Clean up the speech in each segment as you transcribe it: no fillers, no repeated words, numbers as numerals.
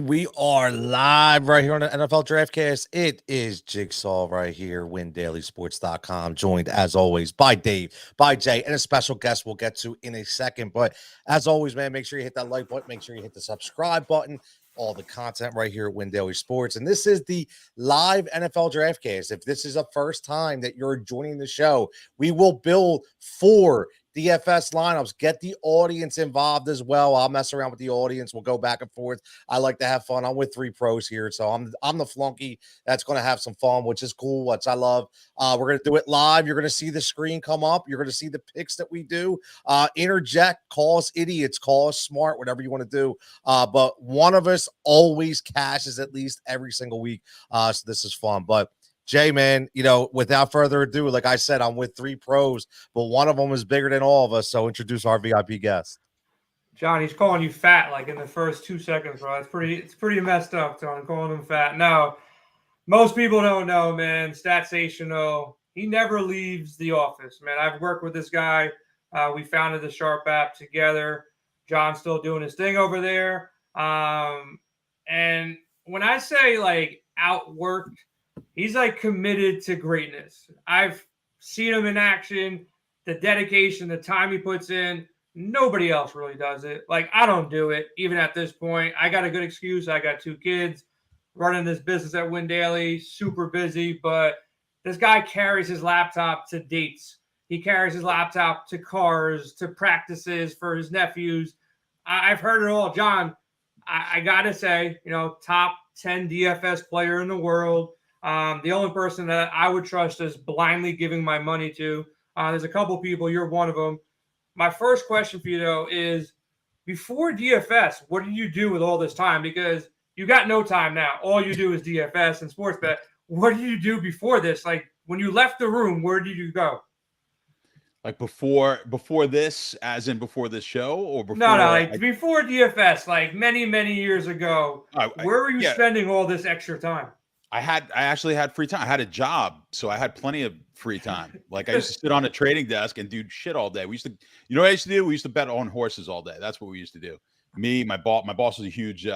And we are live right here on the NFL DraftCast. It is Jigsaw right here, WinDailySports.com, joined as always by Dave, by Jay, and a special guest we'll get to in a second. But as always, man, make sure you hit that like button, make sure you hit the subscribe button, all the content right here at Win Daily Sports. And this is the live NFL DraftCast. If this is a first time that you're joining the show, we will build 4 DFS lineups, get the audience involved as well. I'll mess around with the audience. We'll go back and forth. I like to have fun. I'm with 3 pros here, so I'm the flunky that's going to have some fun, which is cool, which I love. We're going to do it live. You're going to see the screen come up. You're going to see the picks that we do. Interject, call us idiots, call us smart, whatever you want to do. But one of us always cashes at least every single week. So this is fun. But Jay, man, without further ado, like I said, I'm with 3 pros, but one of them is bigger than all of us. So introduce our VIP guest. John, he's calling you fat like in the first 2 seconds, bro. It's pretty messed up, John, calling him fat. No, most people don't know, man. Statsational, he never leaves the office, man. I've worked with this guy. We founded the Sharp app together. John's still doing his thing over there. And when I say like outworked, he's like committed to greatness. I've seen him in action, the dedication, the time he puts in. Nobody else really does it. Like, I don't do it, even at this point. I got a good excuse. I got 2 kids, running this business at Win Daily, super busy. But this guy carries his laptop to dates. He carries his laptop to cars, to practices for his nephews. I've heard it all. John, I got to say, top 10 DFS player in the world. The only person that I would trust is blindly giving my money to. There's a couple people. You're one of them. My first question for you, though, is before DFS, what did you do with all this time? Because you got no time now. All you do is DFS and sports bet. What did you do before this? Like, when you left the room, where did you go? Like before this, as in before this show, or before? No, like before DFS, like many, many years ago. Where were you spending all this extra time? I actually had free time. I had a job, so I had plenty of free time. Like, I used to sit on a trading desk and do shit all day. We used to, what I used to do? We used to bet on horses all day. That's what we used to do. Me, my boss was a huge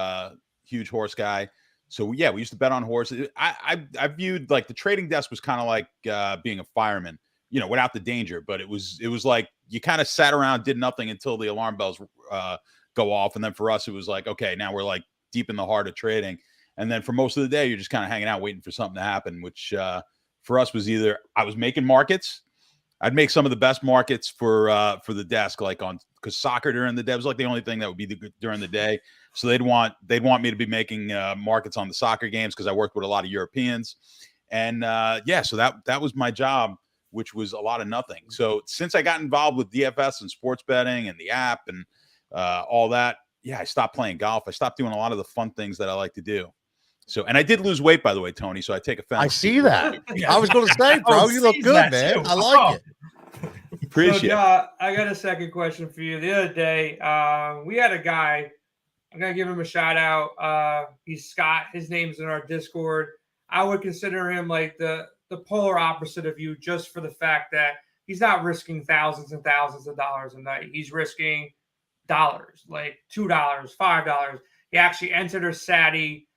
horse guy. So yeah, we used to bet on horses. I viewed like the trading desk was kind of like being a fireman, without the danger. But it was like you kind of sat around, did nothing until the alarm bells go off, and then for us it was like, okay, now we're like deep in the heart of trading. And then for most of the day, you're just kind of hanging out, waiting for something to happen, which for us was either I was making markets. I'd make some of the best markets for the desk, like because soccer during the day was like the only thing that would be during the day. So they'd want me to be making markets on the soccer games because I worked with a lot of Europeans. And so that was my job, which was a lot of nothing. So since I got involved with DFS and sports betting and the app and all that, I stopped playing golf. I stopped doing a lot of the fun things that I like to do. So, and I did lose weight, by the way, Tony. So I take offense. I see that. I was going to say, bro, you look good, man. I like it. Appreciate it. I got a second question for you. The other day, we had a guy. I'm going to give him a shout out. He's Scott. His name's in our Discord. I would consider him like the polar opposite of you, just for the fact that he's not risking thousands and thousands of dollars a night. He's risking dollars, like $2, $5. He actually entered a Sadie.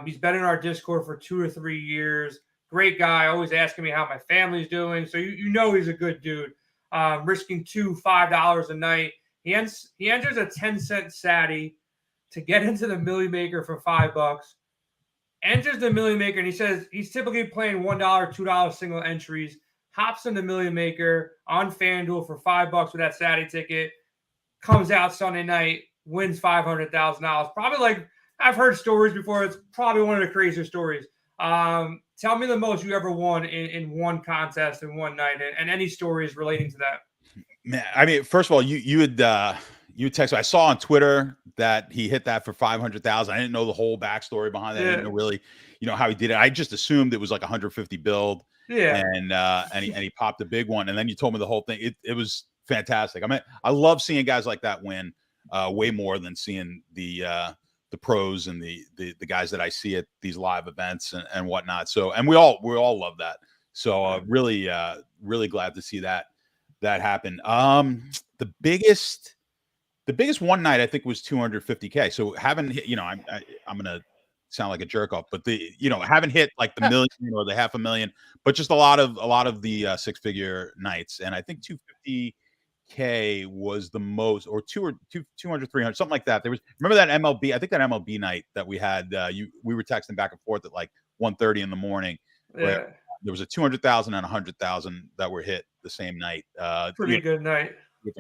He's been in our Discord for 2 or 3 years. Great guy, always asking me how my family's doing. So he's a good dude. Risking $5 a night. He enters a 10-cent Sadie to get into the Millie Maker for $5. Enters the Millie Maker, and he says he's typically playing $1, $2 single entries. Hops in the Millie Maker on FanDuel for $5 with that Sadie ticket. Comes out Sunday night, wins $500,000. Probably like, I've heard stories before. It's probably one of the crazier stories. Tell me the most you ever won in one contest in one night, and any stories relating to that. Man, I mean, first of all, you would text. I saw on Twitter that he hit that for 500,000. I didn't know the whole backstory behind that. I didn't know really, how he did it. I just assumed it was like 150 build. Yeah. And he popped a big one. And then you told me the whole thing. It was fantastic. I mean, I love seeing guys like that win way more than seeing the pros and the guys that I see at these live events and whatnot. So, and we all love that. So really glad to see that happen. The biggest The biggest one night I think was 250K. So haven't hit, I'm gonna sound like a jerk off, but haven't hit like the million or the 500,000, but just a lot of the 6-figure nights. And I think 250K was the most, or 200, 300, something like that. Remember that MLB? I think that MLB night that we had, we were texting back and forth at like 1:30 in the morning, where there was a 200,000 and 100,000 that were hit the same night. Pretty good night.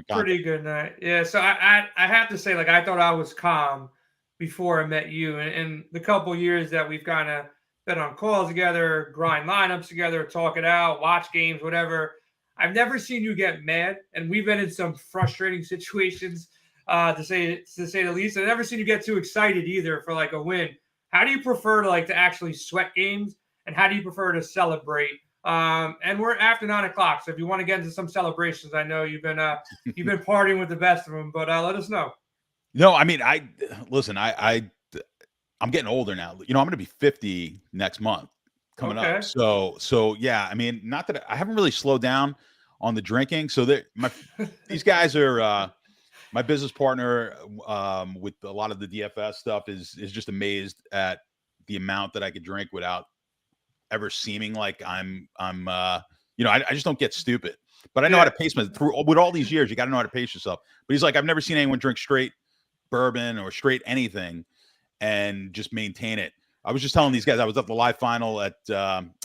Pretty good night. Yeah. So I have to say, like, I thought I was calm before I met you, and the couple years that we've kind of been on calls together, grind lineups together, talk it out, watch games, whatever. I've never seen you get mad, and we've been in some frustrating situations, to say the least. I've never seen you get too excited either for like a win. How do you prefer to actually sweat games, and how do you prefer to celebrate? And we're after 9 o'clock, so if you want to get into some celebrations, I know you've been partying with the best of them, but let us know. No, I mean, I'm getting older now. I'm going to be 50 next month coming up. So yeah, I mean, not that I haven't really slowed down on the drinking. So these guys are my business partner with a lot of the DFS stuff is just amazed at the amount that I could drink without ever seeming like I just don't get stupid, but I know how to pace myself through with all these years. You got to know how to pace yourself. But he's like, I've never seen anyone drink straight bourbon or straight anything and just maintain it. I was just telling these guys, I was at the live final at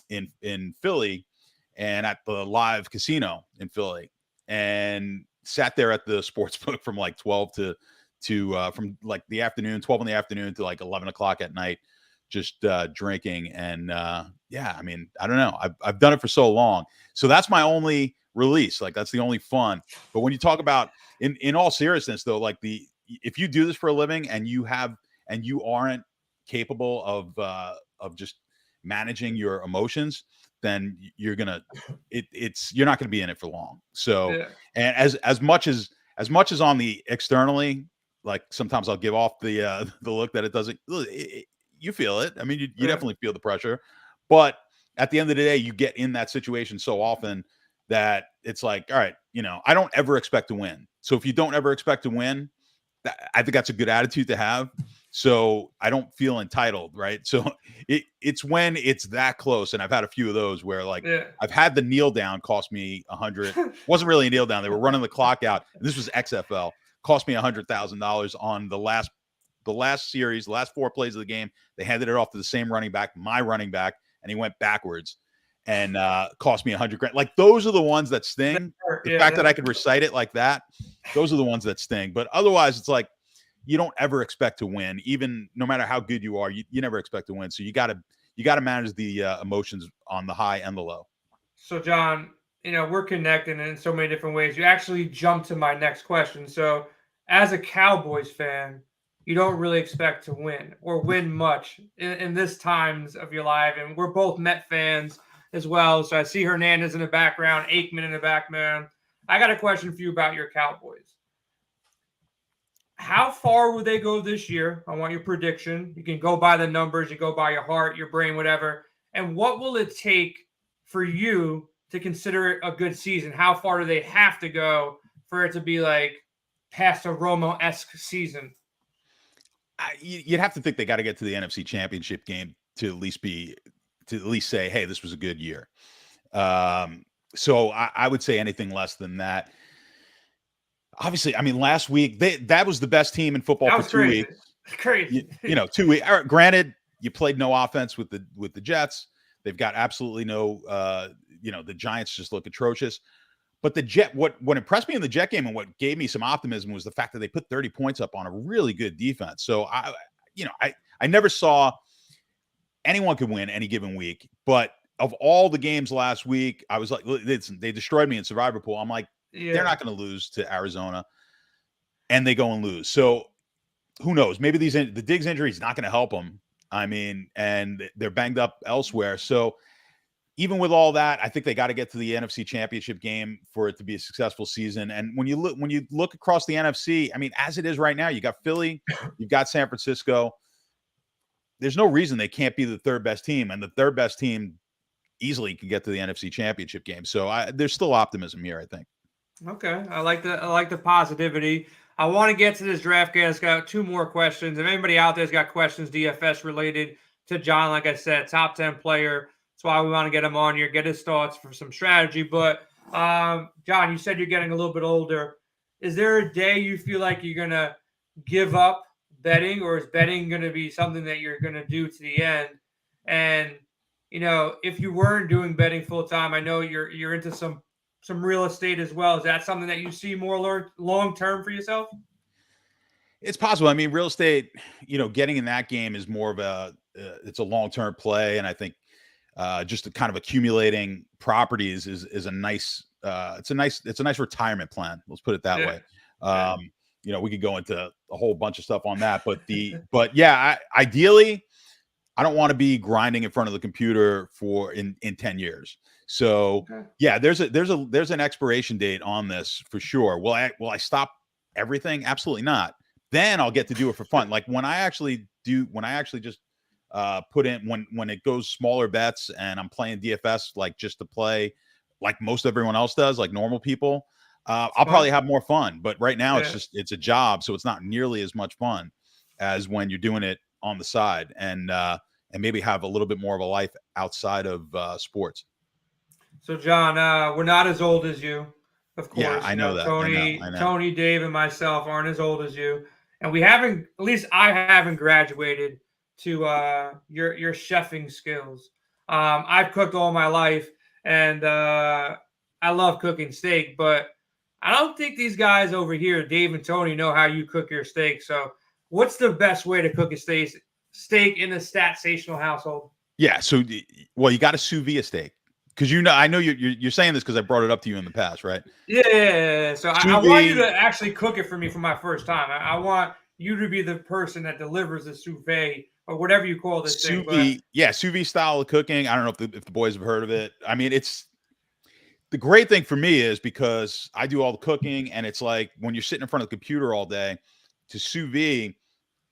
in Philly and at the live casino in Philly, and sat there at the sports book from like 12 to from like the afternoon, 12 in the afternoon to like 11 o'clock at night, just drinking. And I mean, I don't know. I've done it for so long. So that's my only release. Like, that's the only fun. But when you talk about in all seriousness though, like if you do this for a living and you aren't capable of just managing your emotions, then you're not going to be in it for long. So, and as much as on the externally, like sometimes I'll give off the look that it doesn't, you feel it. I mean, you definitely feel the pressure, but at the end of the day, you get in that situation so often that it's like, all right, I don't ever expect to win. So if you don't ever expect to win, I think that's a good attitude to have. So I don't feel entitled, right? So it's when it's that close, and I've had a few of those where I've had the kneel down cost me 100. Wasn't really a kneel down; they were running the clock out. And this was XFL. Cost me $100,000 on the last series, the last 4 plays of the game. They handed it off to the same running back, my running back, and he went backwards and cost me $100,000. Like, those are the ones that sting. The fact that I could recite it like that, those are the ones that sting. But otherwise, it's like, you don't ever expect to win, even no matter how good you are. You never expect to win. So you got to manage the emotions on the high and the low. So John, we're connecting in so many different ways. You actually jumped to my next question. So as a Cowboys fan, you don't really expect to win or win much in this times of your life. And we're both Met fans as well. So I see Hernandez in the background, Aikman in the background. I got a question for you about your Cowboys. How far will they go this year? I want your prediction. You can go by the numbers, you go by your heart, your brain, whatever. And what will it take for you to consider it a good season? How far do they have to go for it to be like past a Romo-esque season? You'd have to think they got to get to the NFC Championship game to at least say, hey, this was a good year. So I would say anything less than that. Obviously, I mean, last week that was the best team in football for 2 weeks. Crazy. 2 weeks. Granted, you played no offense with the Jets. They've got absolutely no. The Giants just look atrocious. But the Jet, what impressed me in the Jet game and what gave me some optimism was the fact that they put 30 points up on a really good defense. So I never saw anyone could win any given week. But of all the games last week, I was like, they destroyed me in Survivor Pool. I'm like, they're not going to lose to Arizona, and they go and lose. So who knows? Maybe the Diggs injury is not going to help them. I mean, and they're banged up elsewhere. So even with all that, I think they got to get to the NFC Championship game for it to be a successful season. And when you look across the NFC, I mean, as it is right now, you got Philly, you've got San Francisco. There's no reason they can't be the third best team, and the third best team easily can get to the NFC Championship game. So there's still optimism here, I think. Okay, I like the positivity. I want to get to this DraftCast. Got 2 more questions. If anybody out there's got questions DFS related to John, like I said, top 10 player. That's why we want to get him on here, get his thoughts for some strategy. But John, you said you're getting a little bit older. Is there a day you feel like you're gonna give up betting, or is betting going to be something that you're going to do to the end? And if you weren't doing betting full time, I know you're into some real estate as well. Is that something that you see more long term for yourself? It's possible. I mean, real estate, getting in that game is more of it's a long-term play. And I think just kind of accumulating properties is a nice, it's a nice retirement plan. Let's put it that way. We could go into a whole bunch of stuff on that, but yeah, ideally, I don't want to be grinding in front of the computer in 10 years. So yeah, there's an expiration date on this for sure. Will I stop everything? Absolutely not. Then I'll get to do it for fun. Like when I actually just put in when it goes smaller bets and I'm playing DFS, like just to play like most everyone else does, like normal people. I'll probably have more fun, but right now it's a job. So it's not nearly as much fun as when you're doing it on the side and maybe have a little bit more of a life outside of sports. So John, we're not as old as you, of course. Yeah, I know that. Tony, I know. Tony, Dave, and myself aren't as old as you. And we haven't, at least I haven't graduated to your chefing skills. I've cooked all my life and I love cooking steak, but I don't think these guys over here, Dave and Tony, know how you cook your steak. So what's the best way to cook a steak in the Statsational household? Yeah. So, well, you got to sous vide a steak because I know you're saying this because I brought it up to you in the past, right? Yeah. So I want you to actually cook it for me for my first time. I want you to be the person that delivers the sous vide or whatever you call this thing. Sous vide style of cooking. I don't know if the boys have heard of it. I mean, it's the great thing for me is because I do all the cooking, and it's like when you're sitting in front of the computer all day to sous vide,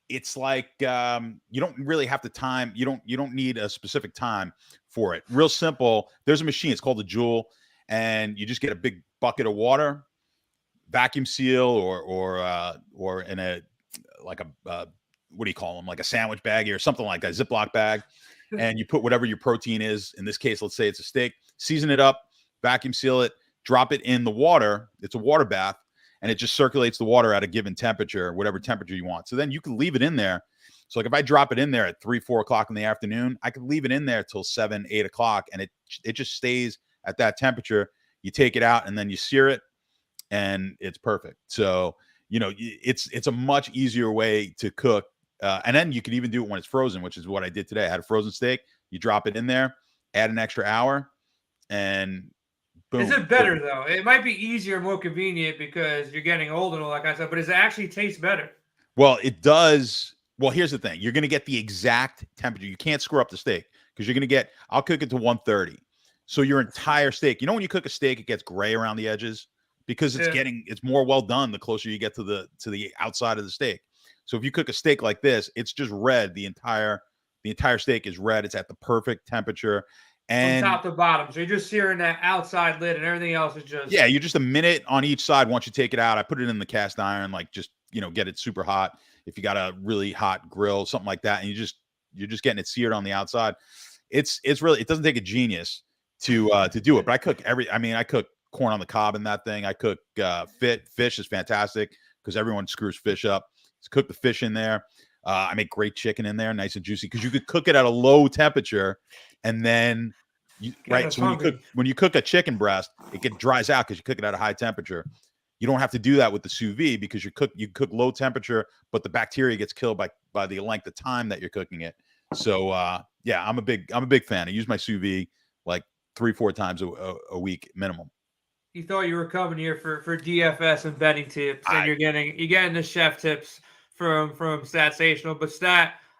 it's like you don't really have to time. You don't need a specific time for it. Real simple. There's a machine. It's called a Joule, and you just get a big bucket of water, vacuum seal, or in a like a what do you call them? Like a sandwich baggie or something like that, Ziploc bag, and you put whatever your protein is. In this case, let's say it's a steak. Season it up, vacuum seal it, drop it in the water. It's a water bath. And it just circulates the water at a given temperature, whatever temperature you want. So then you can leave it in there. So like if I drop it in there at 3-4 o'clock in the afternoon, I can leave it in there till 7-8 o'clock, and it just stays at that temperature. You take it out and then you sear it, and it's perfect. So it's a much easier way to cook, and then you can even do it when it's frozen, which is what I did today. I had a frozen steak. You drop it in there, add an extra hour, and boom. Is it better though? It might be easier, more convenient because you're getting old and all that kind of stuff, but does it actually taste better? Well, it does. Well, here's the thing. You're going to get the exact temperature. You can't screw up the steak because you're going to get, I'll cook it to 130. So your entire steak, when you cook a steak, it gets gray around the edges because it's more well done the closer you get to the outside of the steak. So if you cook a steak like this, it's just red. The entire steak is red. It's at the perfect temperature. And from top to bottom. So you're just searing that outside lid and everything else is just. Yeah, you're just a minute on each side. Once you take it out, I put it in the cast iron, like just, get it super hot. If you got a really hot grill, something like that, and you're just getting it seared on the outside. It's really, it doesn't take a genius to do it. But I cook corn on the cob in that thing. I cook fish is fantastic because everyone screws fish up. So cook the fish in there. I make great chicken in there, nice and juicy, because you could cook it at a low temperature, and then So when you cook a chicken breast, it dries out because you cook it at a high temperature. You don't have to do that with the sous vide because you cook low temperature, but the bacteria gets killed by the length of time that you're cooking it. So yeah, I'm a big fan. I use my sous vide like 3-4 times a week minimum. You thought you were coming here for DFS and betting tips, and you're getting the chef tips from Statsational. But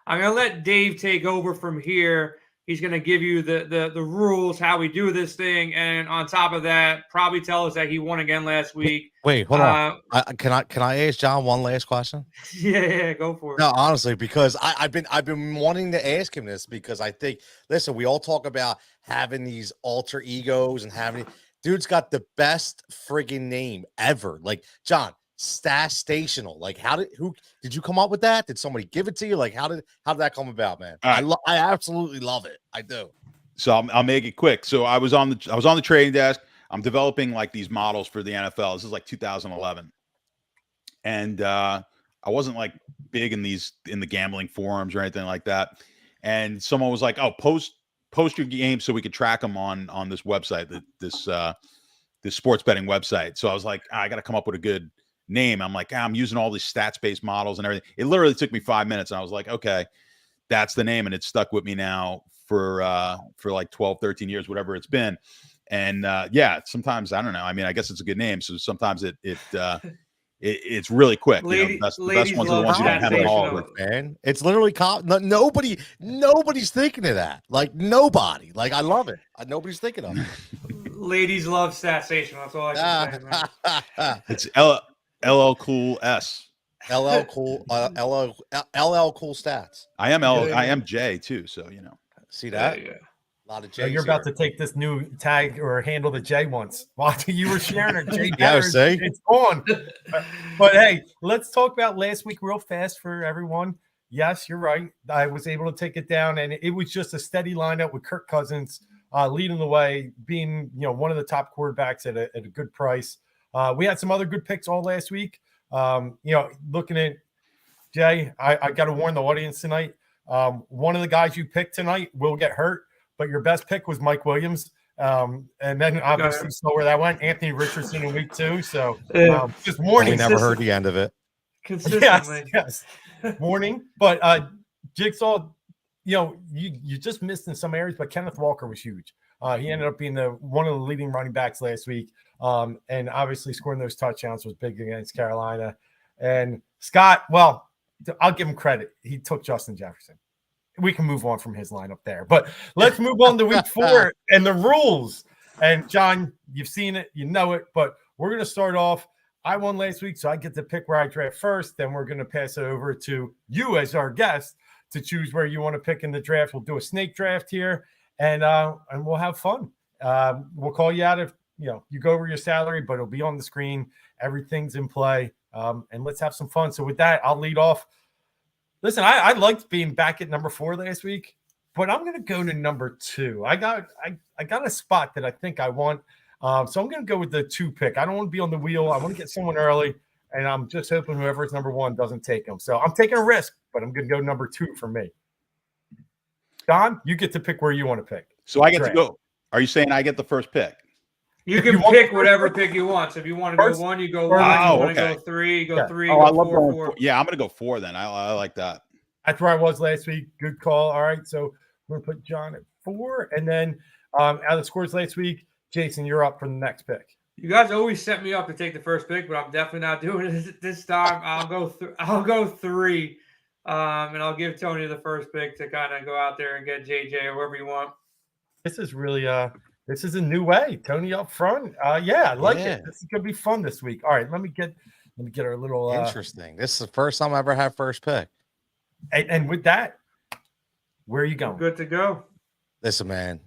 I'm gonna let Dave take over from here. He's gonna give you the rules, how we do this thing, and on top of that, probably tell us that he won again last week. Wait, hold on. Can I ask John one last question? Yeah, go for it. No, honestly, because I've been wanting to ask him this because I think, listen, we all talk about having these alter egos and having. Dude's got the best friggin' name ever. Like, John, Statsational. Like, who did you come up with that? Did somebody give it to you? Like, how did that come about, man? All right. I absolutely love it. I do. So I'll make it quick. So I was on the trading desk. I'm developing like these models for the NFL. This is like 2011, and I wasn't like big in the gambling forums or anything like that. And someone was like, "Oh, post your games so we could track them on this website, this sports betting website." So I was like, I got to come up with a good name. I'm like, I'm using all these stats-based models and everything. It literally took me 5 minutes, and I was like, okay, that's the name, and it's stuck with me now for like 12, 13 years, whatever it's been. And yeah, sometimes I don't know. I mean, I guess it's a good name. So sometimes it's really quick. Ladies The best ones are the ones you don't have at all. Man, it's literally nobody's thinking of that. Like nobody. Like I love it. Nobody's thinking of it. Ladies love Statsational. That's all I can say, man. It's LL Cool S. LL Cool Stats. I am J too. So See that? Yeah. A lot of J's. So you're about to take this new tag or handle that Jay wants. While you were sharing it, Jay. Yeah, see? It's on. But hey, let's talk about last week real fast for everyone. Yes, you're right. I was able to take it down, and it was just a steady lineup with Kirk Cousins leading the way, being one of the top quarterbacks at a good price. We had some other good picks all last week. Looking at Jay, I got to warn the audience tonight. One of the guys you picked tonight will get hurt, but your best pick was Mike Williams. And then obviously saw where that went. Anthony Richardson in week 2. So just warning. We never heard the end of it. Consistently. Yes. Warning. But Jigsaw, you just missed in some areas, but Kenneth Walker was huge. He ended up being one of the leading running backs last week. And obviously scoring those touchdowns was big against Carolina. And Scott, well, I'll give him credit. He took Justin Jefferson. We can move on from his lineup there. But let's move on to week 4 and the rules. And John, you've seen it, you know it, but we're going to start off. I won last week, so I get to pick where I draft first. Then we're going to pass it over to you as our guest to choose where you want to pick in the draft. We'll do a snake draft here, and we'll have fun. We'll call you out if you go over your salary, but it'll be on the screen. Everything's in play, and let's have some fun. So with that, I'll lead off. Listen, I liked being back at number 4 last week, but I'm going to go to number 2. I got a spot that I think I want, so I'm going to go with the 2 pick. I don't want to be on the wheel. I want to get someone early, and I'm just hoping whoever's number 1 doesn't take him. So I'm taking a risk, but I'm going to go number 2 for me. Don, you get to pick where you want to pick. So I get to go. Are you saying I get the first pick? You can pick whatever pick you want. So if you want to go 1, you go 1. You want to go 3, you go 3. Oh, go I love 4, going 4. Yeah, I'm going to go 4 then. I like that. That's where I was last week. Good call. All right, so we're going to put John at 4. And then out of the scores last week, Jason, you're up for the next pick. You guys always set me up to take the first pick, but I'm definitely not doing it this time. I'll go 3, and I'll give Tony the first pick to kind of go out there and get JJ or whoever you want. This is really this is a new way. Tony up front. Yeah, I like it. This is gonna be fun this week. All right, let me get our little interesting. This is the first time I ever had first pick. And with that, where are you going? Good to go. Listen, man.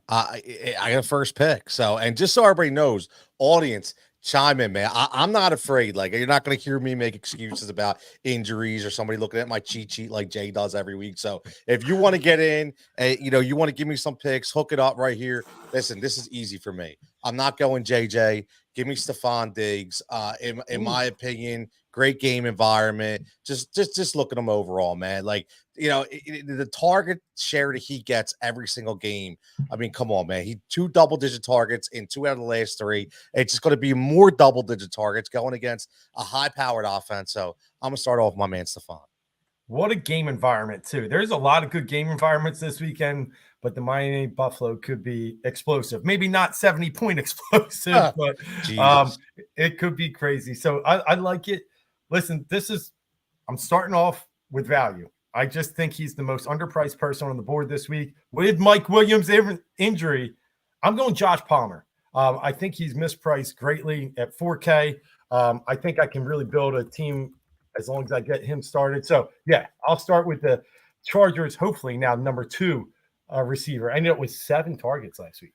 I got a first pick. So, and just so everybody knows, audience, chime in, man. I'm not afraid. Like, you're not going to hear me make excuses about injuries or somebody looking at my cheat sheet like Jay does every week. So if you want to get in, you want to give me some picks, hook it up right here. Listen, this is easy for me. I'm not going JJ. Give me Stephon Diggs. In my opinion, great game environment. Just look at him overall, man. Like, the target share that he gets every single game. I mean, come on, man. He 2 double-digit targets in 2 out of the last 3. It's just going to be more double-digit targets going against a high-powered offense. So I'm going to start off with my man, Stephon. What a game environment, too. There's a lot of good game environments this weekend, but the Miami Buffalo could be explosive. Maybe not 70-point explosive, but it could be crazy. So I like it. Listen, I'm starting off with value. I just think he's the most underpriced person on the board this week. With Mike Williams' injury, I'm going Josh Palmer. I think he's mispriced greatly at $4K. I think I can really build a team as long as I get him started. So, yeah, I'll start with the Chargers, hopefully now number 2 receiver. I know it was 7 targets last week.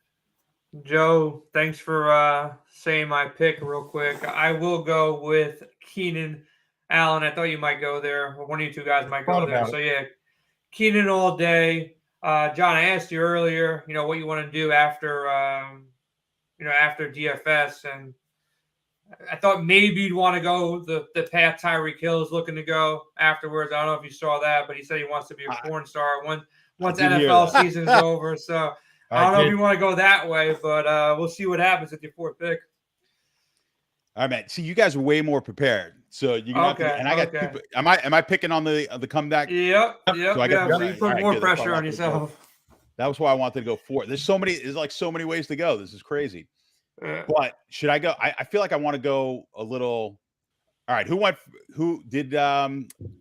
Joe, thanks for saying my pick real quick. I will go with Keenan Allen. I thought you might go there, or one of you two guys might go there. So yeah, Keenan all day. John, I asked you earlier, what you want to do after, after DFS, and I thought maybe you'd want to go the path Tyreek Hill is looking to go afterwards. I don't know if you saw that, but he said he wants to be a porn star once NFL season is over. So I don't know if you want to go that way, but we'll see what happens with your fourth pick. All right, man. See, you guys are way more prepared. So you got and I got two, am I picking on the comeback? Yep. So you put more pressure on yourself. That was why I wanted to go 4. There's so many ways to go. This is crazy. But should I go? I feel like I want to go a little. All right, who did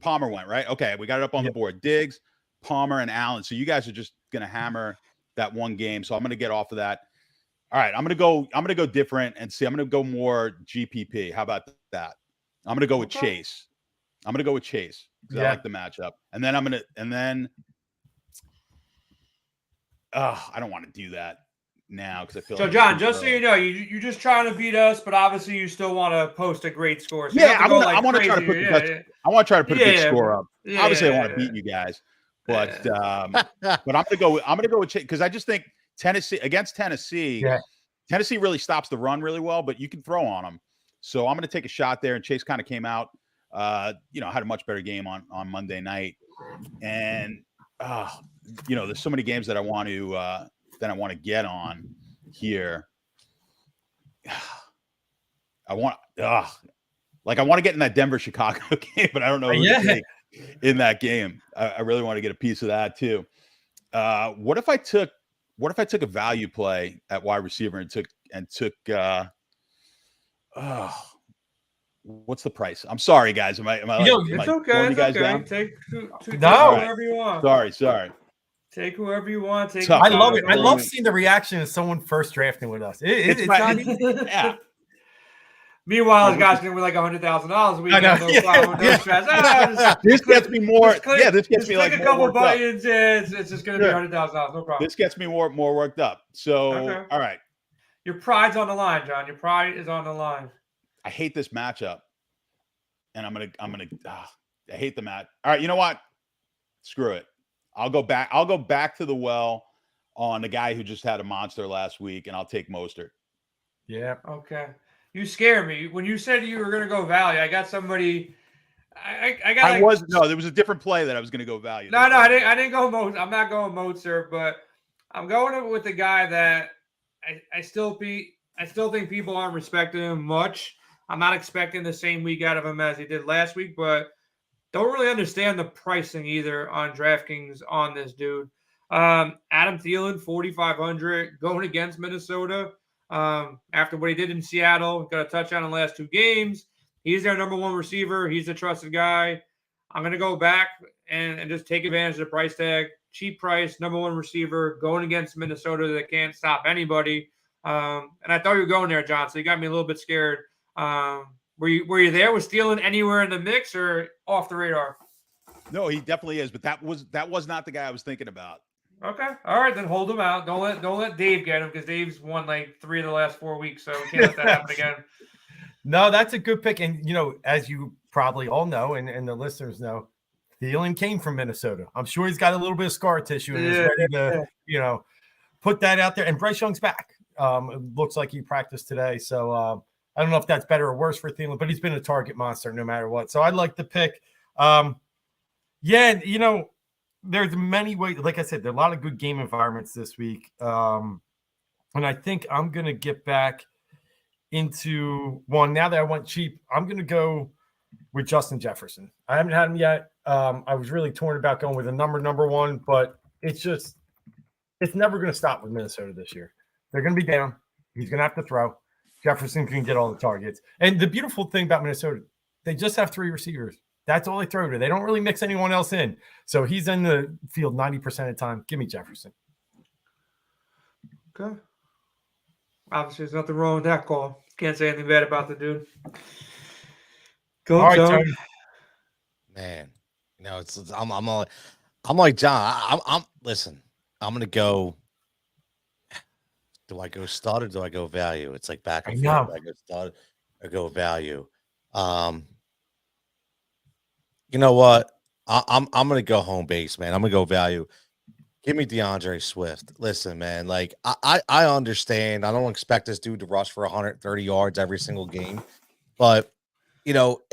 Palmer went, right? Okay, we got it up on the board. Diggs, Palmer, and Allen. So you guys are just gonna hammer that one game. So I'm gonna get off of that. All right, I'm gonna go different and see. I'm gonna go more GPP. How about that? I'm gonna go with Chase. I like the matchup. And then I don't want to do that now because I feel so. John, just so you know, you're just trying to beat us, but obviously you still want to post a great score. So I want to try to put a good score up. Obviously, I want to beat you guys, but but I'm gonna go with Chase because I just think Tennessee really stops the run really well, but you can throw on them. So I'm going to take a shot there. And Chase kind of came out, had a much better game on Monday night. And, there's so many games that I want to get on here. I want to get in that Denver-Chicago game, but I don't know who to take in that game. I really want to get a piece of that too. What if I took a value play at wide receiver and took what's the price? I'm sorry, guys. Am I it's okay. You guys okay. down? Take whoever you want. Sorry. Take whoever you want. I love it. I love seeing the reaction of someone first drafting with us. It's not easy. Yeah. Meanwhile, this guy's going to win like $100,000. We got no problem, no stress. This gets me more. This gets me like a couple buttons. It's just going to be $100,000. No problem. This gets me more worked up. So, all right. Your pride's on the line, John. Your pride is on the line. I hate this matchup, and I'm gonna. I hate the match. All right, you know what? Screw it. I'll go back to the well on the guy who just had a monster last week, and I'll take Mostert. Yeah. Okay. You scare me. When you said you were going to go value, I got somebody. There was a different play that I was going to go value. No, I didn't go Mostert. I'm not going Mostert, but I'm going with the guy that I still think people aren't respecting him much. I'm not expecting the same week out of him as he did last week, but don't really understand the pricing either on DraftKings on this dude. Adam Thielen, 4,500, going against Minnesota. After what he did in Seattle, got a touchdown in the last 2 games. He's their number 1 receiver. He's a trusted guy. I'm going to go back and just take advantage of the price tag. Cheap price, number 1 receiver, going against Minnesota that can't stop anybody. And I thought you were going there, John, so you got me a little bit scared. Were you there? Was Thielen anywhere in the mix or off the radar? No, he definitely is, but that was not the guy I was thinking about. Okay. All right, then hold him out. Don't let Dave get him because Dave's won like 3 of the last 4 weeks, so we can't let that happen again. No, that's a good pick. And as you probably all know, and the listeners know, Thielen came from Minnesota. I'm sure he's got a little bit of scar tissue and is ready to, put that out there. And Bryce Young's back. It looks like he practiced today. So I don't know if that's better or worse for Thielen, but he's been a target monster no matter what. So I'd like the pick. There's many ways. Like I said, there are a lot of good game environments this week. And I think I'm going to get back into one. Now that I went cheap, I'm going to go with Justin Jefferson. I haven't had him yet. I was really torn about going with a number 1, but it's never going to stop with Minnesota this year. They're going to be down. He's going to have to throw. Jefferson can get all the targets. And the beautiful thing about Minnesota, they just have 3 receivers. That's all they throw to. They don't really mix anyone else in. So he's in the field 90% of the time. Give me Jefferson. Okay. Obviously, there's nothing wrong with that call. Can't say anything bad about the dude. Go, all right, Tony. Man, I'm like John. Listen. I'm gonna go. do I go stud or do I go value? It's like back and I know. forth. Do I go stud or go value. You know what? I'm gonna go home base, man. I'm gonna go value. Give me DeAndre Swift. Listen, man, like I understand. I don't expect this dude to rush for 130 yards every single game, but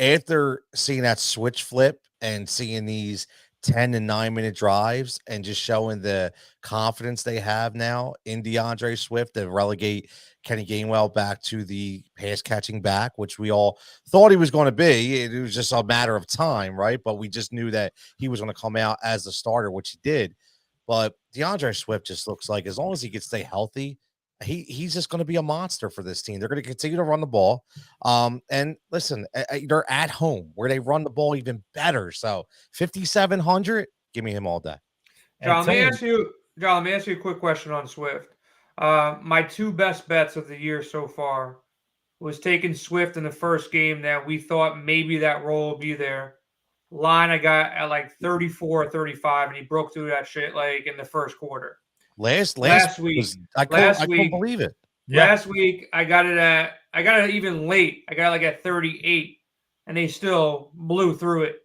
after seeing that switch flip and seeing these 10 and 9-minute drives and just showing the confidence they have now in DeAndre Swift to relegate Kenny Gainwell back to the pass catching back, which we all thought he was going to be. It was just a matter of time, right? But we just knew that he was going to come out as the starter, which he did. But DeAndre Swift just looks like as long as he can stay healthy, he's just going to be a monster for this team. They're going to continue to run the ball. And listen, they're at home where they run the ball even better. So 5,700, give me him all day. John, let me ask you a quick question on Swift. My two best bets of the year so far was taking Swift in the first game that we thought maybe that role would be there. Line I got at like 34 or 35, and he broke through that shit like in the first quarter. Last week, I couldn't believe it. Yeah. Last week I got it even late. I got it like at 38, and they still blew through it.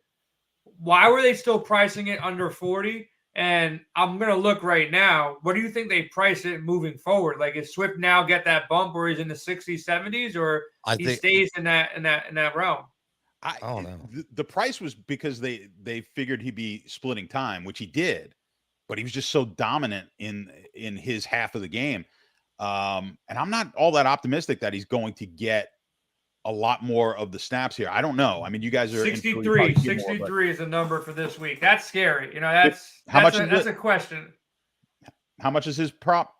Why were they still pricing it under 40? And I'm gonna look right now. What do you think they price it moving forward? Like, is Swift now get that bump where he's in the 60s, 70s, or he stays in that realm? I don't know. The price was because they figured he'd be splitting time, which he did, but he was just so dominant in his half of the game. And I'm not all that optimistic that he's going to get a lot more of the snaps here. I don't know. I mean, you guys are 63. 63 is a number for this week. That's scary. That's a question. How much is his prop?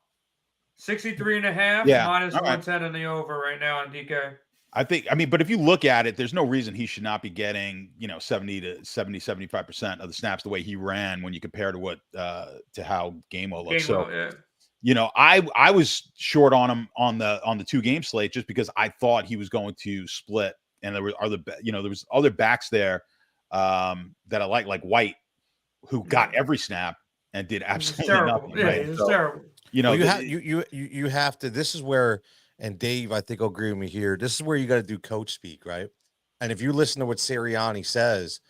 63.5. Yeah. Minus 110 in the over right now on DK. But if you look at it, there's no reason he should not be getting, 75% of the snaps the way he ran when you compare to what to how Gainwell looks. I was short on him on the 2-game slate just because I thought he was going to split, and there were other backs there that I like White, who got every snap and did absolutely nothing. Yeah, it was terrible. You have to. This is where. And Dave, I think, will agree with me here. This is where you got to do coach speak, right? And if you listen to what Sirianni says,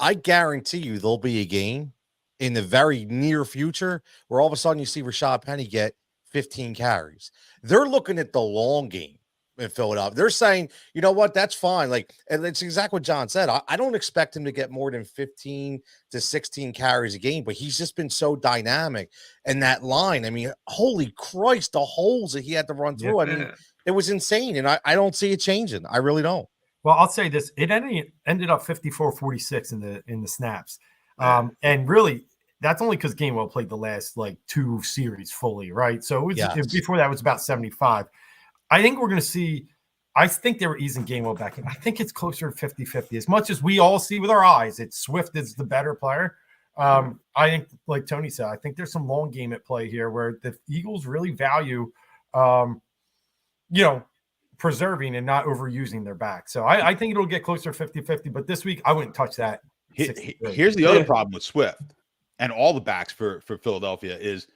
I guarantee you there'll be a game in the very near future where all of a sudden you see Rashad Penny get 15 carries. They're looking at the long game in Philadelphia. They're saying, you know what, that's fine. Like, and it's exactly what John said. I don't expect him to get more than 15 to 16 carries a game, but he's just been so dynamic. And that line, I mean, holy Christ, the holes that he had to run through. I mean, it was insane. And I don't see it changing. I really don't. Well, I'll say this. It ended up 54-46 in the snaps. And really, that's only because Gainwell played the last like 2 series fully, right? So it was, before that, it was about 75. I think we're going to see – I think they were easing Gainwell back in. I think it's closer to 50-50. As much as we all see with our eyes, it's Swift is the better player. I think, like Tony said, I think there's some long game at play here where the Eagles really value, preserving and not overusing their back. So I think it'll get closer to 50-50. But this week, I wouldn't touch that. Here's the other problem with Swift and all the backs for Philadelphia is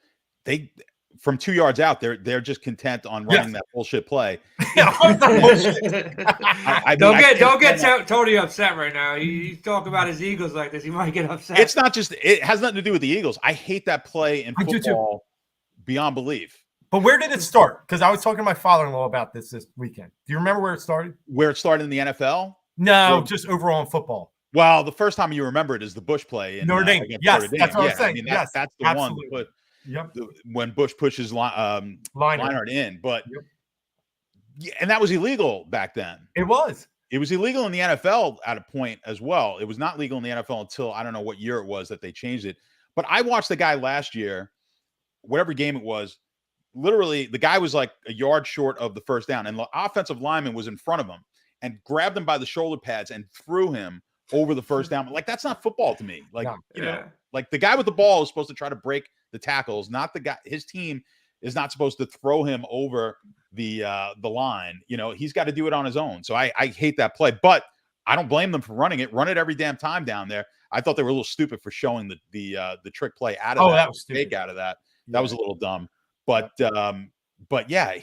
they – from 2 yards out, they're just content on running that bullshit play. Don't get Tony upset right now. He's talking about his Eagles like this. He might get upset. It's not just. It has nothing to do with the Eagles. I hate that play in football beyond belief. But where did it start? Because I was talking to my father-in-law about this weekend. Do you remember where it started? Where it started in the NFL? No, just overall in football. Well, the first time you remember it is the Bush play in Notre Dame. Yes, Notre Dame. That's what I'm saying. That's the absolutely. one. When Bush pushes Leinart in, but and that was illegal back then. It was illegal in the NFL at a point as well. It was not legal in the NFL until I don't know what year it was that they changed it. But I watched the guy last year, whatever game it was. Literally, the guy was like a yard short of the first down, and the offensive lineman was in front of him and grabbed him by the shoulder pads and threw him over the first down. Like, that's not football to me. Like, like the guy with the ball is supposed to try to break the tackles, not the guy. His team is not supposed to throw him over the line. He's got to do it on his own. So I hate that play, but I don't blame them for running it. Run it every damn time down there. I thought they were a little stupid for showing the trick play out of that. That was stupid. Fake out of that. That was a little dumb. But But yeah,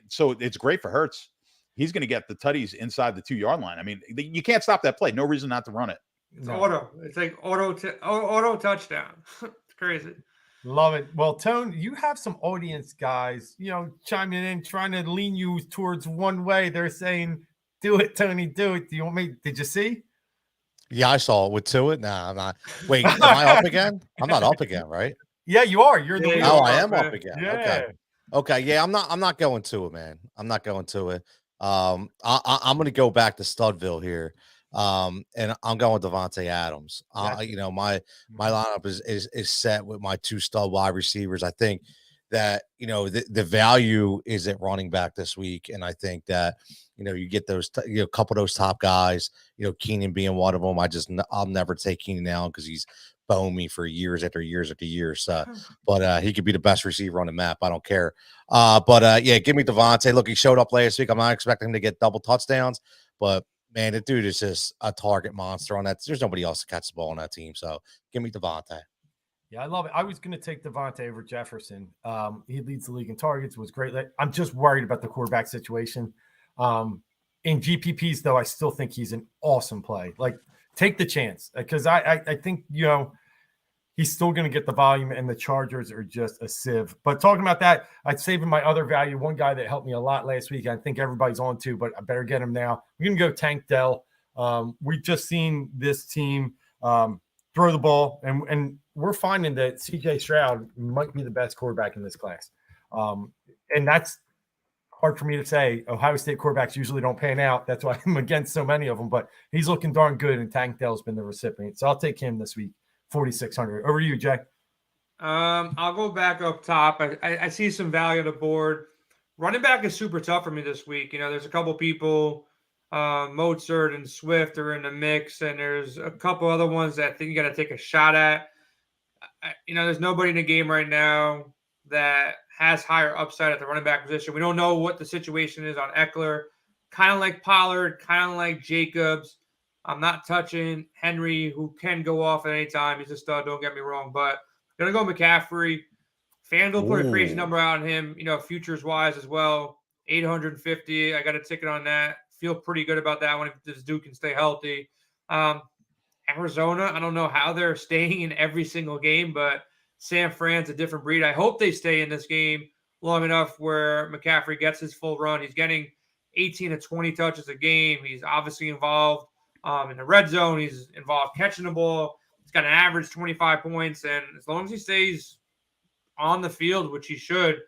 so it's great for Hurts. He's going to get the tutties inside the 2-yard line. I mean, you can't stop that play. No reason not to run it. It's auto. It's like auto touchdown. It's crazy. Love it. Well, Tone, you have some audience guys, chiming in, trying to lean you towards one way. They're saying, "Do it, Tony, do it." Do you want me? Did you see? Yeah, I saw it with Tua. Nah, I'm not. Wait, am I up again? I'm not up again, right? Yeah, you are. You're the. Oh, I am up again. Yeah. Okay. Yeah, I'm not going to it, man. I'm not going to it. I'm gonna go back to Studville here. And I'm going Devontae Adams. My lineup is set with my 2 stud wide receivers. I think that the value is at running back this week, and I think that you get those a couple of those top guys. Keenan being one of them. I'll never take Keenan Allen because he's boned me for years after years after years. But he could be the best receiver on the map. I don't care. Yeah, give me Devontae. Look, he showed up last week. I'm not expecting him to get double touchdowns, but man, the dude is just a target monster on that. There's nobody else to catch the ball on that team. So give me Devontae. Yeah, I love it. I was going to take Devontae over Jefferson. He leads the league in targets, was great. I'm just worried about the quarterback situation. In GPPs, though, I still think he's an awesome play. Like, take the chance because I think, he's still going to get the volume, and the Chargers are just a sieve. But talking about that, I'd saving my other value. One guy that helped me a lot last week, I think everybody's on to, but I better get him now. I'm going to go Tank Dell. We've just seen this team throw the ball, and we're finding that CJ Stroud might be the best quarterback in this class. And that's hard for me to say. Ohio State quarterbacks usually don't pan out. That's why I'm against so many of them, but he's looking darn good, and Tank Dell's been the recipient. So I'll take him this week. 4,600. Over to you, Jay. I'll go back up top. I see some value on the board. Running back is super tough for me this week. There's a couple people, Mozart and Swift are in the mix, and there's a couple other ones that I think you got to take a shot at. There's nobody in the game right now that has higher upside at the running back position. We don't know what the situation is on Eckler. Kind of like Pollard, kind of like Jacobs. I'm not touching Henry, who can go off at any time. He's a stud, don't get me wrong. But I'm going to go McCaffrey. FanDuel put a crazy number on him, futures-wise as well. 850. I got a ticket on that. Feel pretty good about that one if this dude can stay healthy. Arizona, I don't know how they're staying in every single game, but San Fran's a different breed. I hope they stay in this game long enough where McCaffrey gets his full run. He's getting 18 to 20 touches a game. He's obviously involved in the red zone. He's involved catching the ball. He's got an average 25 points. And as long as he stays on the field, which he should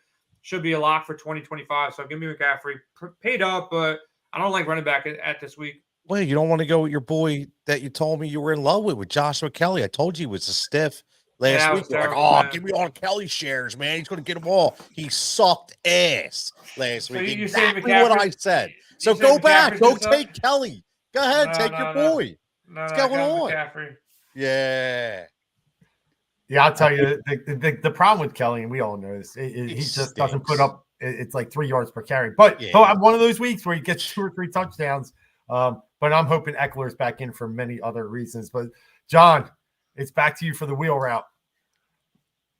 be a lock for 2025. So give me McCaffrey. Paid up, but I don't like running back at this week. Well, you don't want to go with your boy that you told me you were in love with Joshua Kelly. I told you he was a stiff last week. You're like, give me all Kelly shares, man. He's going to get them all. He sucked ass last week. You exactly what I said. So go back. Go take Kelly. Go ahead, take your boy. What's going on? McCaffrey. Yeah. Yeah, I'll tell you, the problem with Kelly, and we all know this, he just doesn't put up, it's like 3 yards per carry. But he'll have one of those weeks where he gets 2 or 3 touchdowns. But I'm hoping Eckler's back in for many other reasons. But, John, it's back to you for the wheel route.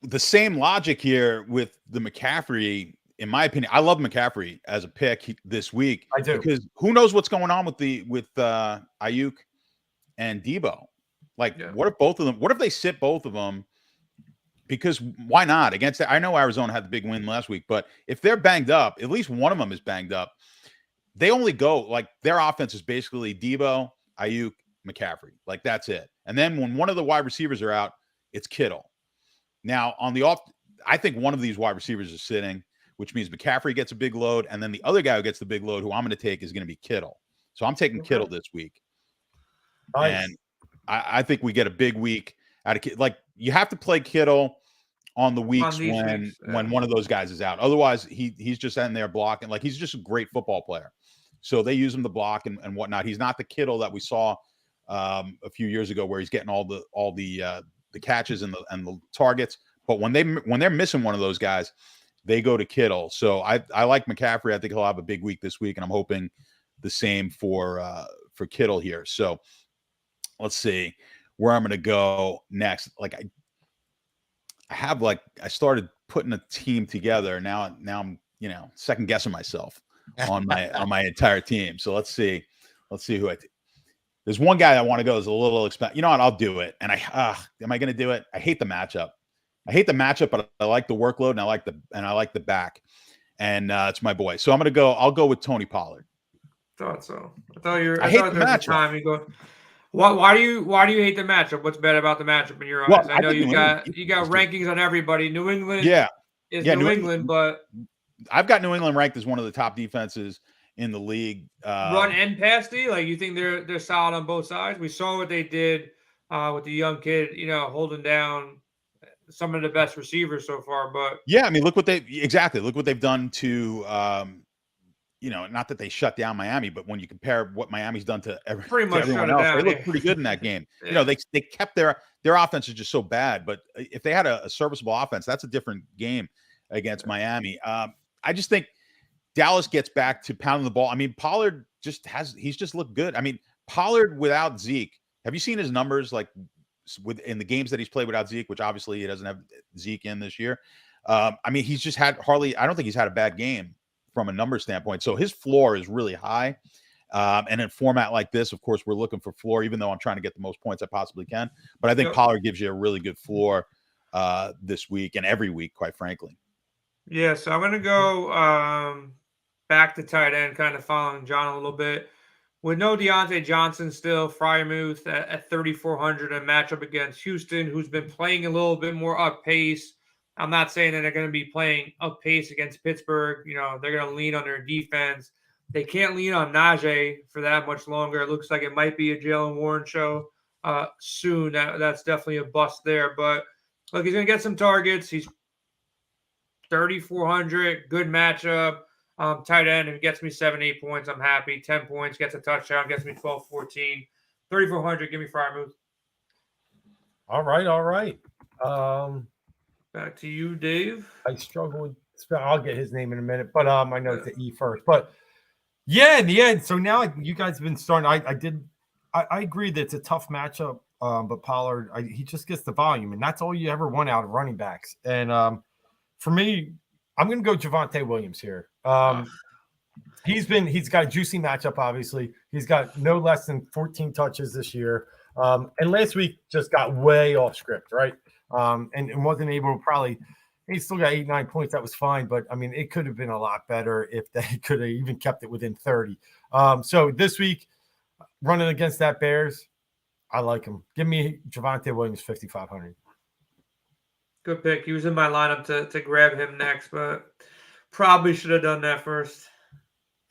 The same logic here with the McCaffrey. In my opinion, I love McCaffrey as a pick this week. I do, because who knows what's going on with Ayuk and Debo? What if both of them? What if they sit both of them? Because why not? I know Arizona had the big win last week, but if they're banged up, at least one of them is banged up. They only go their offense is basically Debo, Ayuk, McCaffrey. That's it. And then when one of the wide receivers are out, it's Kittle. Now on the off, I think one of these wide receivers is sitting, which means McCaffrey gets a big load, and then the other guy who gets the big load, who I'm going to take, is going to be Kittle. So I'm taking Kittle this week. Nice. And I think we get a big week out of Kittle. You have to play Kittle on the weeks when one of those guys is out. Otherwise, he's just in there blocking. He's just a great football player. So they use him to block and whatnot. He's not the Kittle that we saw a few years ago, where he's getting all the catches and the targets. But when they're missing one of those guys, they go to Kittle. So I like McCaffrey. I think he'll have a big week this week, and I'm hoping the same for Kittle here. So let's see where I'm going to go next. I started putting a team together. Now I'm second guessing myself on my entire team. So let's see who there's one guy I want to go is a little expensive. You know what? I'll do it. And am I going to do it? I hate the matchup. But I like the workload and I like the back. And it's my boy. So I'll go with Tony Pollard. Thought so. I hate thought the there was a matchup. time you go. Why do you hate the matchup? What's bad about the matchup in your eyes? Well, I know think you got rankings on everybody. New England is New England, but I've got New England ranked as one of the top defenses in the league. Run and pass D, like you think they're solid on both sides. We saw what they did with the young kid, holding down some of the best receivers so far. But yeah, I mean, look what they've done to not that they shut down Miami, but when you compare what Miami's done to everyone else, they look pretty good in that game. Yeah. They kept their offense is just so bad, but if they had a serviceable offense, that's a different game against Miami. I just think Dallas gets back to pounding the ball. I mean, Pollard he's just looked good. I mean, Pollard without Zeke, have you seen his numbers in the games that he's played without Zeke, which obviously he doesn't have Zeke in this year? I mean, he's just I don't think he's had a bad game from a number standpoint. So his floor is really high. And in a format like this, of course, we're looking for floor, even though I'm trying to get the most points I possibly can. But I think Pollard gives you a really good floor this week and every week, quite frankly. Yeah, so I'm going to go back to tight end, kind of following John a little bit. With no Deontay Johnson still, Freiermuth at 3,400, a matchup against Houston, who's been playing a little bit more up pace. I'm not saying that they're going to be playing up pace against Pittsburgh. They're going to lean on their defense. They can't lean on Najee for that much longer. It looks like it might be a Jalen Warren show soon. That's definitely a bust there. But look, he's going to get some targets. He's 3,400, good matchup. Tight end, if it gets me 7-8 points, I'm happy. 10 points, gets a touchdown, gets me 12-14. 3,400, give me Freiermuth. All right. Back to you, Dave. I struggle with I'll get his name in a minute, but I know it's the E first. But yeah, in the end, so now you guys have been starting. I agree that it's a tough matchup, but Pollard, he just gets the volume, and that's all you ever want out of running backs. And for me, I'm going to go Javonte Williams here. He's got a juicy matchup, obviously. He's got no less than 14 touches this year. And last week just got way off script, right? And wasn't able to he still got 8-9 points. That was fine. But, I mean, it could have been a lot better if they could have even kept it within 30. So this week, running against that Bears, I like him. Give me Javonte Williams, 5,500. Good pick. He was in my lineup to grab him next, but probably should have done that first.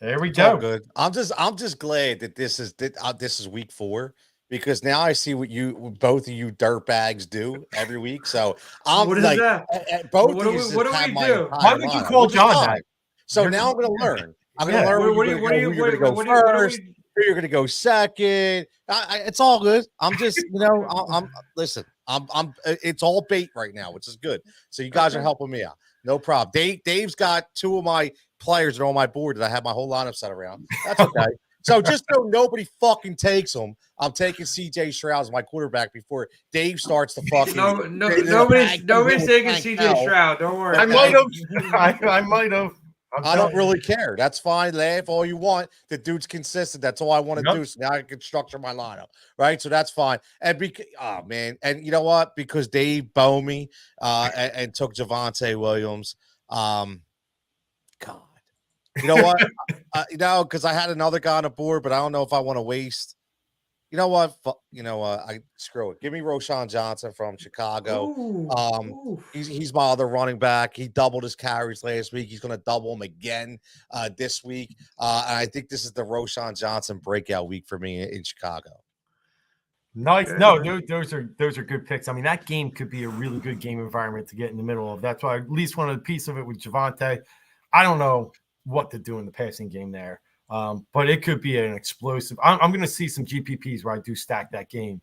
There we go. Good. I'm just glad that this is week 4 because now I see what both of you dirtbags do every week. So I'm what is like, that? both what of do you we do? Why would you call John that? So now I'm going to learn. I'm going to learn where you're going to go first. You're going to go second. It's all good. I'm just, listen. I'm. It's all bait right now, which is good. So you guys are helping me out. No problem. Dave's got 2 of my players that are on my board that I have my whole lineup set around. That's okay. So just so nobody fucking takes them, I'm taking CJ Stroud as my quarterback before Dave starts to fucking. Nobody's taking CJ Stroud. Don't worry. I might have. I don't really care. That's fine. Laugh all you want. The dude's consistent. That's all I want to do. So now I can structure my lineup, right? So that's fine. And and you know what? Because Dave bowed me and took Javonte Williams. God, you know what? Because I had another guy on the board, but I don't know if I want to waste. You know what? I screw it. Give me Roschon Johnson from Chicago. He's my other running back. He doubled his carries last week. He's going to double them again this week. And I think this is the Roschon Johnson breakout week for me in Chicago. Nice. No, those are good picks. I mean, that game could be a really good game environment to get in the middle of. That's why I at least wanted a piece of it with Javonte. I don't know what to do in the passing game there. But it could be an explosive. I'm going to see some GPPs where I do stack that game.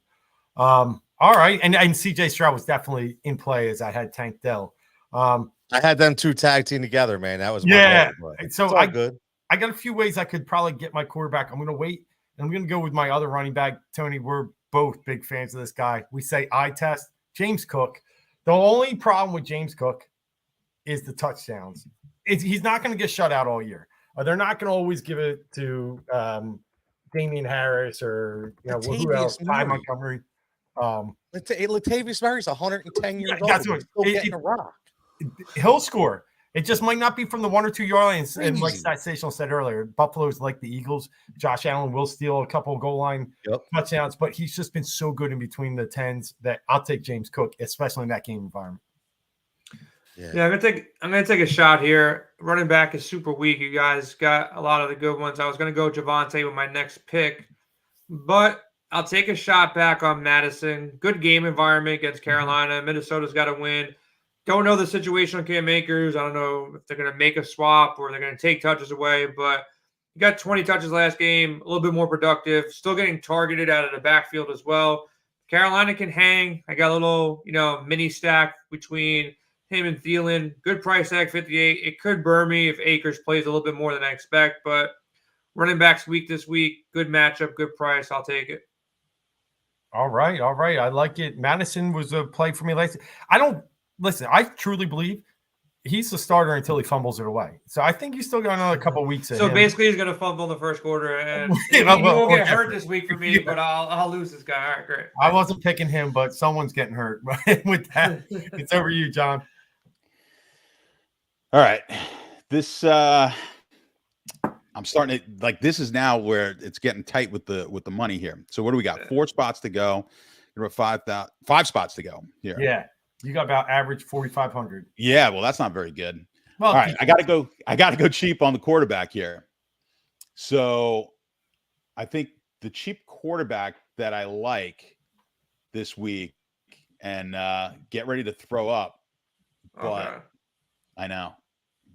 All right. And CJ Stroud was definitely in play as I had Tank Dell. I had them 2 tag team together, man. That was my goal, so I got a few ways I could probably get my quarterback. I'm going to wait. And I'm going to go with my other running back, Tony. We're both big fans of this guy. We say eye test. James Cook. The only problem with James Cook is the touchdowns. He's not going to get shut out all year. They're not going to always give it to Damian Harris or who else? Ty Montgomery. Latavius Murray's 110 years old. That's what Still getting a rock. He'll score. It just might not be from the 1 or 2 yard lines. And like Statsational said earlier, Buffalo's like the Eagles. Josh Allen will steal a couple of goal line touchdowns, but he's just been so good in between the 10s that I'll take James Cook, especially in that game environment. Yeah, I'm gonna take a shot here. Running back is super weak. You guys got a lot of the good ones. I was gonna go Javonte with my next pick, but I'll take a shot back on Madison. Good game environment against Carolina. Minnesota's got to win. Don't know the situation on Cam Akers. I don't know if they're going to make a swap or they're going to take touches away, but he got 20 touches last game, a little bit more productive, still getting targeted out of the backfield as well. Carolina can hang. I got a little, mini stack between him and Thielen. Good price tag, 58. It could burn me if Akers plays a little bit more than I expect, but running backs weak this week. Good matchup, good price. I'll take it. All right. I like it. Madison was a play for me last. I truly believe he's the starter until he fumbles it away. So I think he's still got another couple of weeks. So basically, he's going to fumble in the first quarter, and he won't get hurt this week for me. But I'll lose this guy. All right, great. I wasn't picking him, but someone's getting hurt. With that, it's over to you, John. All right, this I'm starting to this is now where it's getting tight with the money here. So what do we got? 4 spots to go. You're at 5 spots to go here. Yeah. You got about average 4,500. Yeah, well, that's not very good. Well, all right, I gotta go cheap on the quarterback here. So I think the cheap quarterback that I like this week and get ready to throw up. But I know.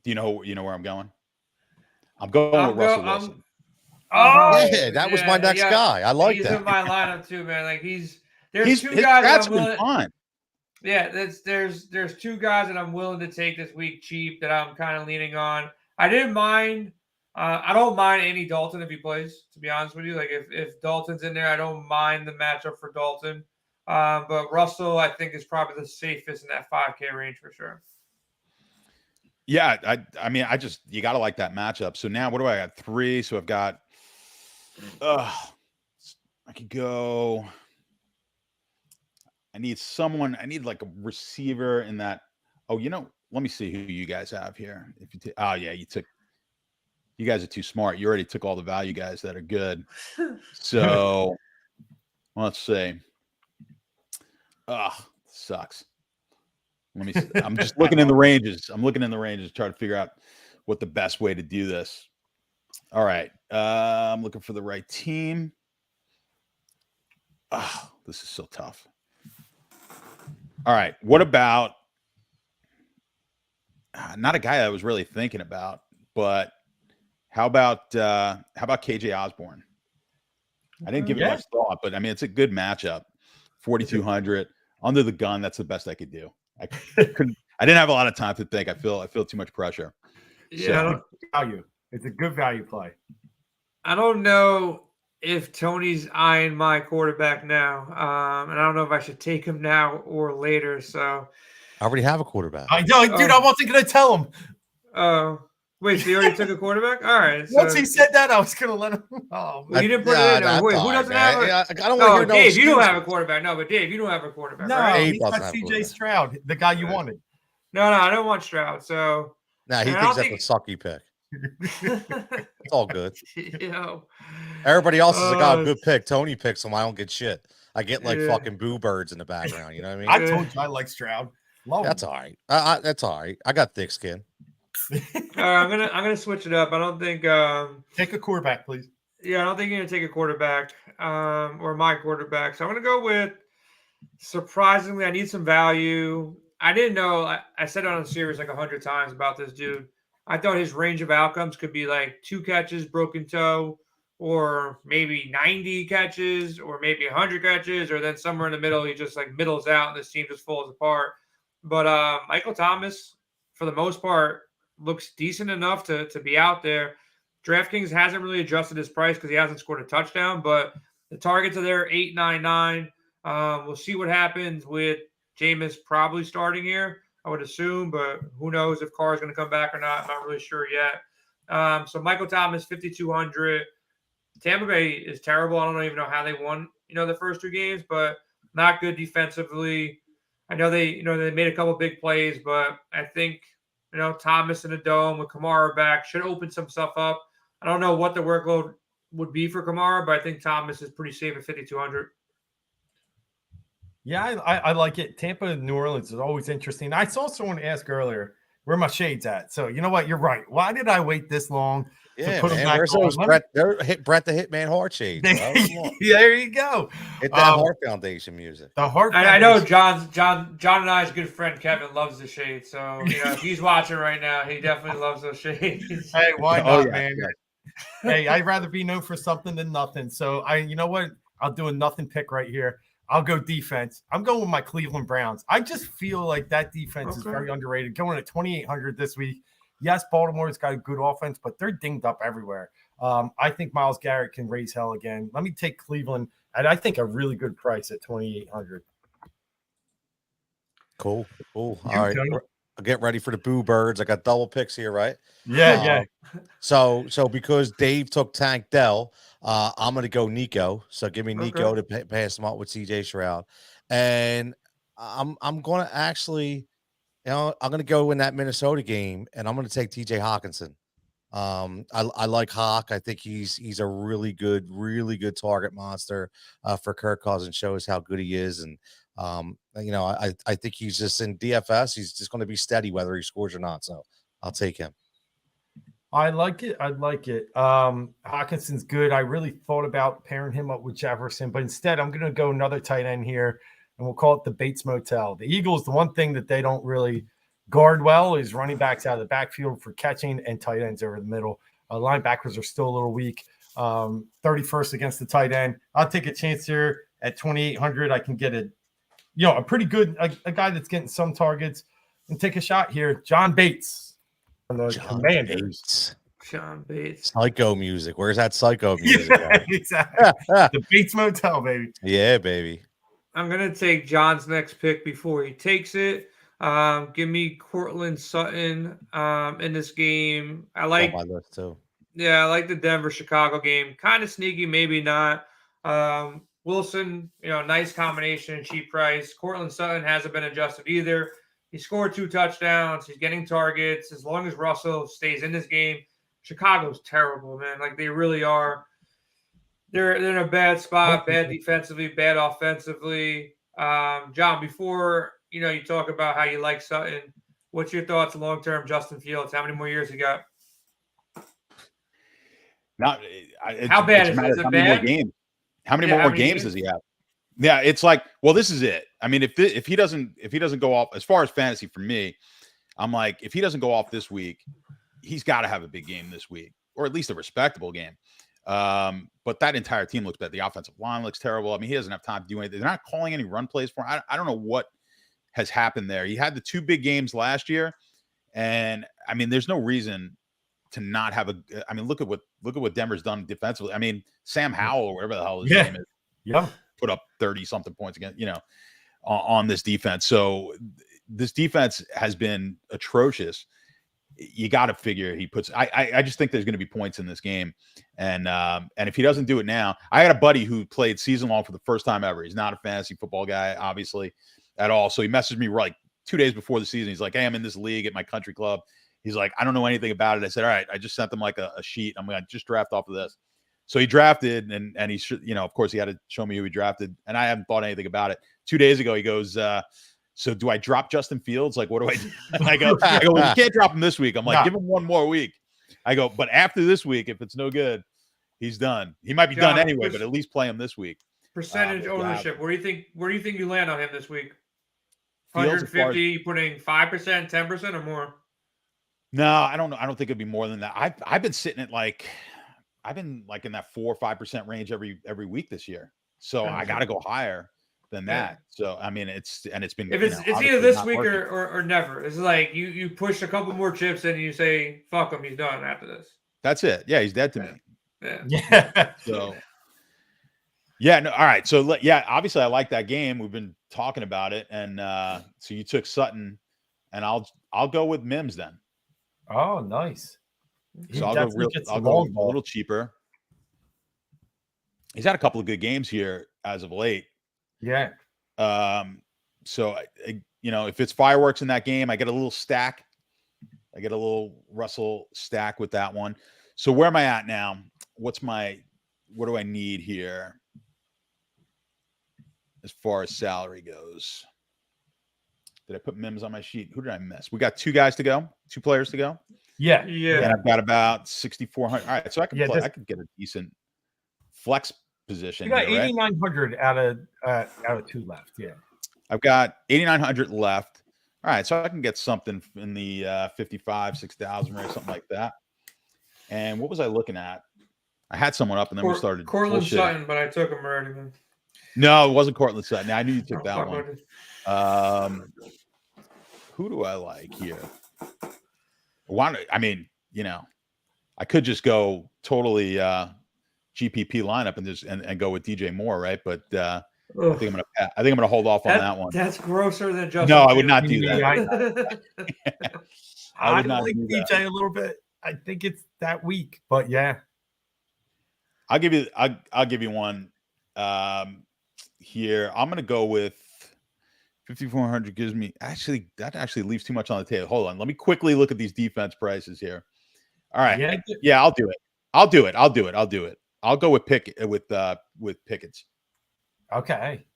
Do you know where I'm going? I'm going with Russell Wilson. That was my next guy. I like that. He's in my lineup too, man. Like there's 2 guys that's that I'm willing. Fun. Yeah, there's 2 guys that I'm willing to take this week cheap that I'm kind of leaning on. I didn't mind. I don't mind Andy Dalton if he plays. To be honest with you, like if Dalton's in there, I don't mind the matchup for Dalton. But Russell, I think, is probably the safest in that 5K range for sure. Yeah, I mean, you got to like that matchup. So now, what do I got? 3. So I've got. I could go. I need like a receiver in that. Oh, let me see who you guys have here. If you you guys are too smart. You already took all the value guys that are good. So let's see. Sucks. Let me see. I'm just looking in the ranges. I'm looking in the ranges to try to figure out what the best way to do this. All right. I'm looking for the right team. This is so tough. All right. What about not a guy I was really thinking about, but how about KJ Osborne? I didn't give it much thought, but I mean, it's a good matchup. 4,200 under the gun. That's the best I could do. I didn't have a lot of time to think. I feel too much pressure. Yeah. Value. It's a good value play. I don't know if Tony's eyeing my quarterback now, and I don't know if I should take him now or later. So I already have a quarterback. I know, dude. I wasn't going to tell him. Oh, wait. So you already took a quarterback? All right. So. Once he said that, I was going to let him. Oh, well, you didn't put it in. Wait, who doesn't have it? I don't want to hear no Dave, you don't have a quarterback. No, but Dave, you don't have a quarterback. No, right? he's got CJ Stroud, the guy you wanted. No, I don't want Stroud. So he thinks that's a sucky pick. It's all good. Everybody else has got a good pick. Tony picks them. I don't get shit. I get fucking boo birds in the background. You know what I mean? I told you I like Stroud. That's all right. That's all right. I got thick skin. I'm gonna switch it up. I don't think take a quarterback, please. Yeah, I don't think you're gonna take a quarterback or my quarterback. So I'm gonna go with, surprisingly, I need some value. I didn't know. I said it on the series like 100 times about this dude. I thought his range of outcomes could be like 2 catches, broken toe, or maybe 90 catches, or maybe 100 catches, or then somewhere in the middle, he just like middles out and this team just falls apart. But Michael Thomas, for the most part, looks decent enough to be out there. DraftKings hasn't really adjusted his price because he hasn't scored a touchdown, but the targets are there, 8.99. We'll see what happens with Jameis probably starting here. I would assume, but who knows if Carr is going to come back or not. I'm not really sure yet. So Michael Thomas, 5,200. Tampa Bay is terrible. I don't even know how they won, the first 2 games, but not good defensively. I know they made a couple big plays, but I think, Thomas in the dome with Kamara back should open some stuff up. I don't know what the workload would be for Kamara, but I think Thomas is pretty safe at 5,200. Yeah, I like it. Tampa and New Orleans is always interesting. I saw someone ask earlier where my shades at. So you know what? You're right. Why did I wait this long to put them back where's on? those Brett the Hitman Heart shades? There you go. Hit that Heart Foundation music. The Heart. I know John and I's good friend Kevin loves the shades. So if he's watching right now, he definitely loves those shades. Hey, why not, man? Hey, I'd rather be known for something than nothing. So you know what? I'll do a nothing pick right here. I'll go defense. I'm going with my Cleveland Browns. I just feel like that defense is very underrated. Going at 2,800 this week. Yes, Baltimore's got a good offense, but they're dinged up everywhere. I think Myles Garrett can raise hell again. Let me take Cleveland at, I think, a really good price at 2,800. Cool. All right. I'll get ready for the Boo Birds. I got double picks here, right? Yeah. So because Dave took Tank Dell, I'm going to go Nico. So give me Nico to pass him out with CJ Stroud. And I'm going to actually, I'm going to go in that Minnesota game, and I'm going to take TJ Hawkinson. I like Hawk. I think he's a really good target monster for Kirk Cousins. Shows how good he is. And, I think he's just in DFS. He's just going to be steady whether he scores or not. So I'll take him. I like it. Hawkinson's good. I really thought about pairing him up with Jefferson, but instead I'm going to go another tight end here, and we'll call it the Bates Motel. The Eagles, the one thing that they don't really guard well is running backs out of the backfield for catching and tight ends over the middle. Linebackers are still a little weak. 31st against the tight end. I'll take a chance here at 2,800. I can get a pretty good a guy that's getting some targets and take a shot here. John Bates. John Bates. Psycho music. Where's that psycho music? Exactly. The Bates Motel, baby. Yeah, baby. I'm gonna take John's next pick before he takes it. Give me Cortland Sutton in this game. I like my list too. Yeah, I like the Denver-Chicago game. Kind of sneaky, maybe not. Wilson, nice combination, cheap price. Cortland Sutton hasn't been adjusted either. He scored 2 touchdowns. He's getting targets. As long as Russell stays in this game, Chicago's terrible, man. Like, they really are. They're in a bad spot, bad defensively, bad offensively. John, before you talk about how you like Sutton, what's your thoughts long-term Justin Fields? How many more years he got? How bad is it? Is it bad? How many more games does he have? Yeah, it's like, well, this is it. I mean, if he doesn't go off as far as fantasy for me, I'm like, if he doesn't go off this week, he's got to have a big game this week, or at least a respectable game. But that entire team looks bad. The offensive line looks terrible. I mean, he doesn't have time to do anything. They're not calling any run plays for him. I don't know what has happened there. He had the 2 big games last year, and I mean, there's no reason to not have look at what Denver's done defensively. I mean, Sam Howell or whatever the hell his name is, put up 30 something points again, on this defense. So this defense has been atrocious. You got to figure he puts. I just think there's going to be points in this game, and if he doesn't do it now, I got a buddy who played season long for the first time ever. He's not a fantasy football guy, obviously, at all. So he messaged me like 2 days before the season. He's like, "Hey, I'm in this league at my country club." He's like, "I don't know anything about it." I said, "All right." I just sent him like a sheet. I'm going to just draft off of this. So he drafted, and he should, of course, he had to show me who he drafted, and I haven't thought anything about it. 2 days ago, he goes, "So do I drop Justin Fields? Like, what do I do?" I go, well, you can't drop him this week. I'm like, give him 1 more week. I go, but after this week, if it's no good, he's done. He might be done anyway, but at least play him this week. Percentage ownership. Where do you think you land on him this week? 150, putting 5%, 10%, or more? No, I don't know. I don't think it'd be more than that. I've been sitting at I've been like in that 4 or 5% range every week this year. So I got to go higher than that. So I mean, it's been, if it's either this week or never. It's like you push a couple more chips and you say fuck him, he's done after this. That's it. Yeah, he's dead to me. Yeah. So yeah, no. All right. So yeah, obviously I like that game. We've been talking about it, and so you took Sutton. and I'll go with Mims then. Oh, nice. So I'll go a little cheaper. He's had a couple of good games here as of late. Yeah. So if it's fireworks in that game, I get a little stack. I get a little Russell stack with that one. So where am I at now? What do I need here as far as salary goes? Did I put Mims on my sheet? Who did I miss? We got 2 players to go. Yeah. And I've got about 6,400. All right, so I can Yeah, I could get a decent flex position. You got here, 8,900 out of 2 left. Yeah. I've got 8,900 left. All right, so I can get something in the 55, 6,000 range, something like that. And what was I looking at? I had someone up, and then we started. Cortland Sutton, but I took him already. No, it wasn't Cortland Sutton. I knew you took that one. Who do I like here? I could just go totally GPP lineup and go with DJ Moore, right? But I think I'm gonna hold off on that one. That's grosser than just. No, I would not do that. I would not like DJ a little bit. I think it's that week, but yeah. I'll give you one here. I'm gonna go with 5,400 gives me that actually leaves too much on the table. Hold on, let me quickly look at these defense prices here. All right, yeah, I'll do it. I'll go with Pickett's. Okay,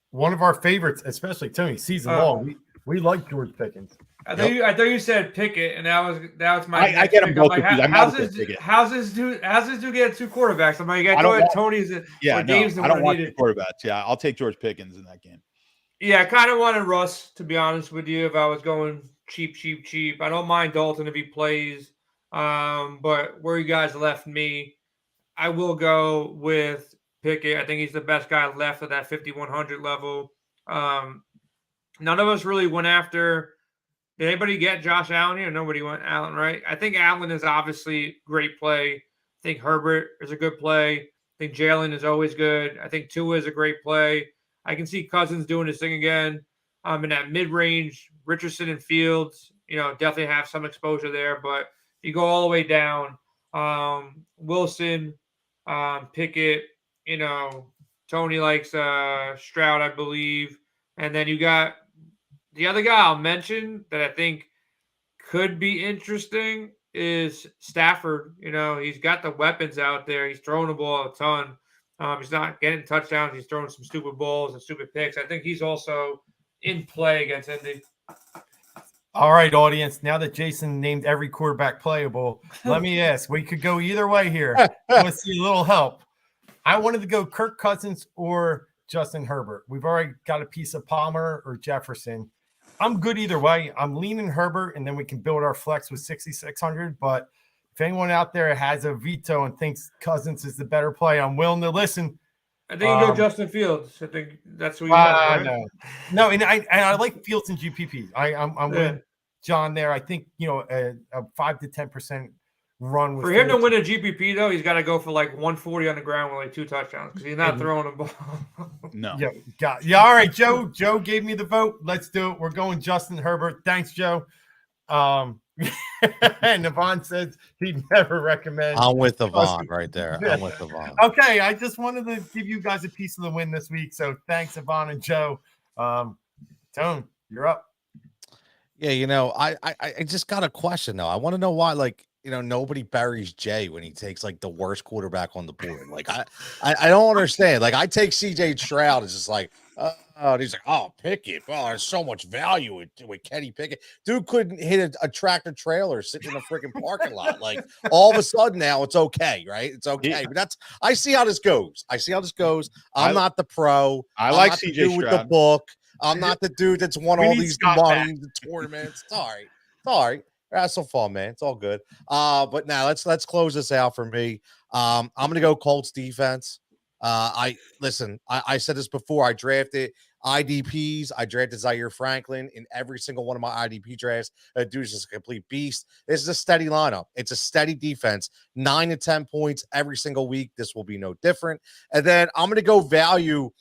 one of our favorites, especially Tony, season long. We like George Pickens. I thought you said Pickett, and that was my. I get them both confused. How's this dude get 2 quarterbacks? I'm like, I don't Tony's. Dave's I don't want 2 quarterbacks. Yeah, I'll take George Pickens in that game. Yeah, I kind of wanted Russ, to be honest with you, if I was going cheap. I don't mind Dalton if he plays. But where you guys left me, I will go with Pickett. I think he's the best guy left at that 5,100 level. None of us really went after. Did anybody get Josh Allen here? Nobody went Allen, right? I think Allen is obviously great play. I think Herbert is a good play. I think Jalen is always good. I think Tua is a great play. I can see Cousins doing his thing again. In that mid-range, Richardson and Fields, definitely have some exposure there. But if you go all the way down, Wilson, Pickett, Tony likes Stroud, I believe. And then you got the other guy I'll mention that I think could be interesting is Stafford. He's got the weapons out there. He's throwing the ball a ton. He's not getting touchdowns. He's throwing some stupid balls and stupid picks. I think he's also in play against Indy. All right, audience. Now that Jason named every quarterback playable, let me ask. We could go either way here. Let's see a little help. I wanted to go Kirk Cousins or Justin Herbert. We've already got a piece of Palmer or Jefferson. I'm good either way. I'm leaning Herbert, and then we can build our flex with 6,600. But if anyone out there has a veto and thinks Cousins is the better play, I'm willing to listen. I think you go Justin Fields. I think that's who you want. Right? No, and I like Fields and GPP. I'm with John there. I think a 5 to 10% run with for him to win a GPP though, he's got to go for like 140 on the ground with like 2 touchdowns because he's not throwing a ball. No. Yeah. All right, Joe. Joe gave me the vote. Let's do it. We're going Justin Herbert. Thanks, Joe. And Yvonne says he'd never recommend. I'm with Yvonne right there. I'm with Yvonne. Okay, I just wanted to give you guys a piece of the win this week. So thanks, Yvonne and Joe. Tone, you're up. Yeah, I just got a question though. I want to know why, nobody buries Jay when he takes the worst quarterback on the board. I don't understand. I take CJ Stroud as just he's like, oh, Pickett. Well, there's so much value with Kenny Pickett. Dude couldn't hit a tractor trailer sitting in a freaking parking lot. All of a sudden now it's okay, right? It's okay. But I see how this goes. I'm not the pro. I'm like CJ Stroud with the book. I'm not the dude that's won all these money, the tournaments. Sorry. That's so fun, man. It's all good. But now let's close this out for me. I'm gonna go Colts defense. I said this before. I drafted IDPs. I drafted Zaire Franklin in every single one of my IDP drafts. That dude's just a complete beast. This is a steady lineup. It's a steady defense. 9 to 10 points every single week. This will be no different. And then I'm gonna go value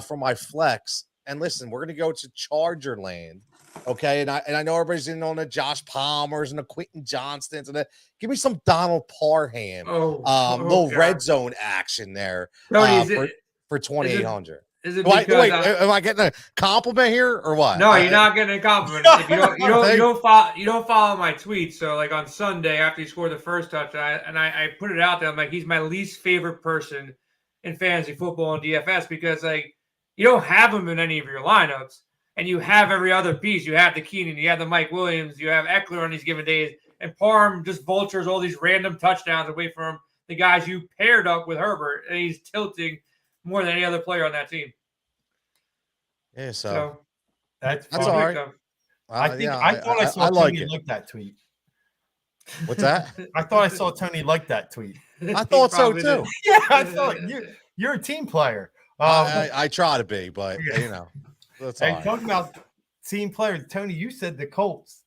for my flex. And listen, we're gonna go to Charger land. Okay, and I know everybody's in on the Josh Palmers and the Quentin Johnstons and give me some Donald Parham, little red God. zone action there Tony, for 2,800. Is it Wait, because am I getting a compliment here or what? No, you're not getting a compliment. If you don't follow my tweets. So like on Sunday after he scored the first touchdown, I put it out there. I'm like, he's my least favorite person in fantasy football and DFS because like you don't have him in any of your lineups, and you have every other piece. You have the Keenan, you have the Mike Williams, you have Eckler on these given days, and Parham just vultures all these random touchdowns away from the guys you paired up with Herbert, and he's tilting more than any other player on that team. Yeah, so that's all right. I thought I saw Tony like that tweet. What's that? I thought I saw Tony like that tweet. I thought so too. Yeah, I thought you're a team player. I try to be, but you know, that's all right. Talking about team players, Tony, you said the Colts.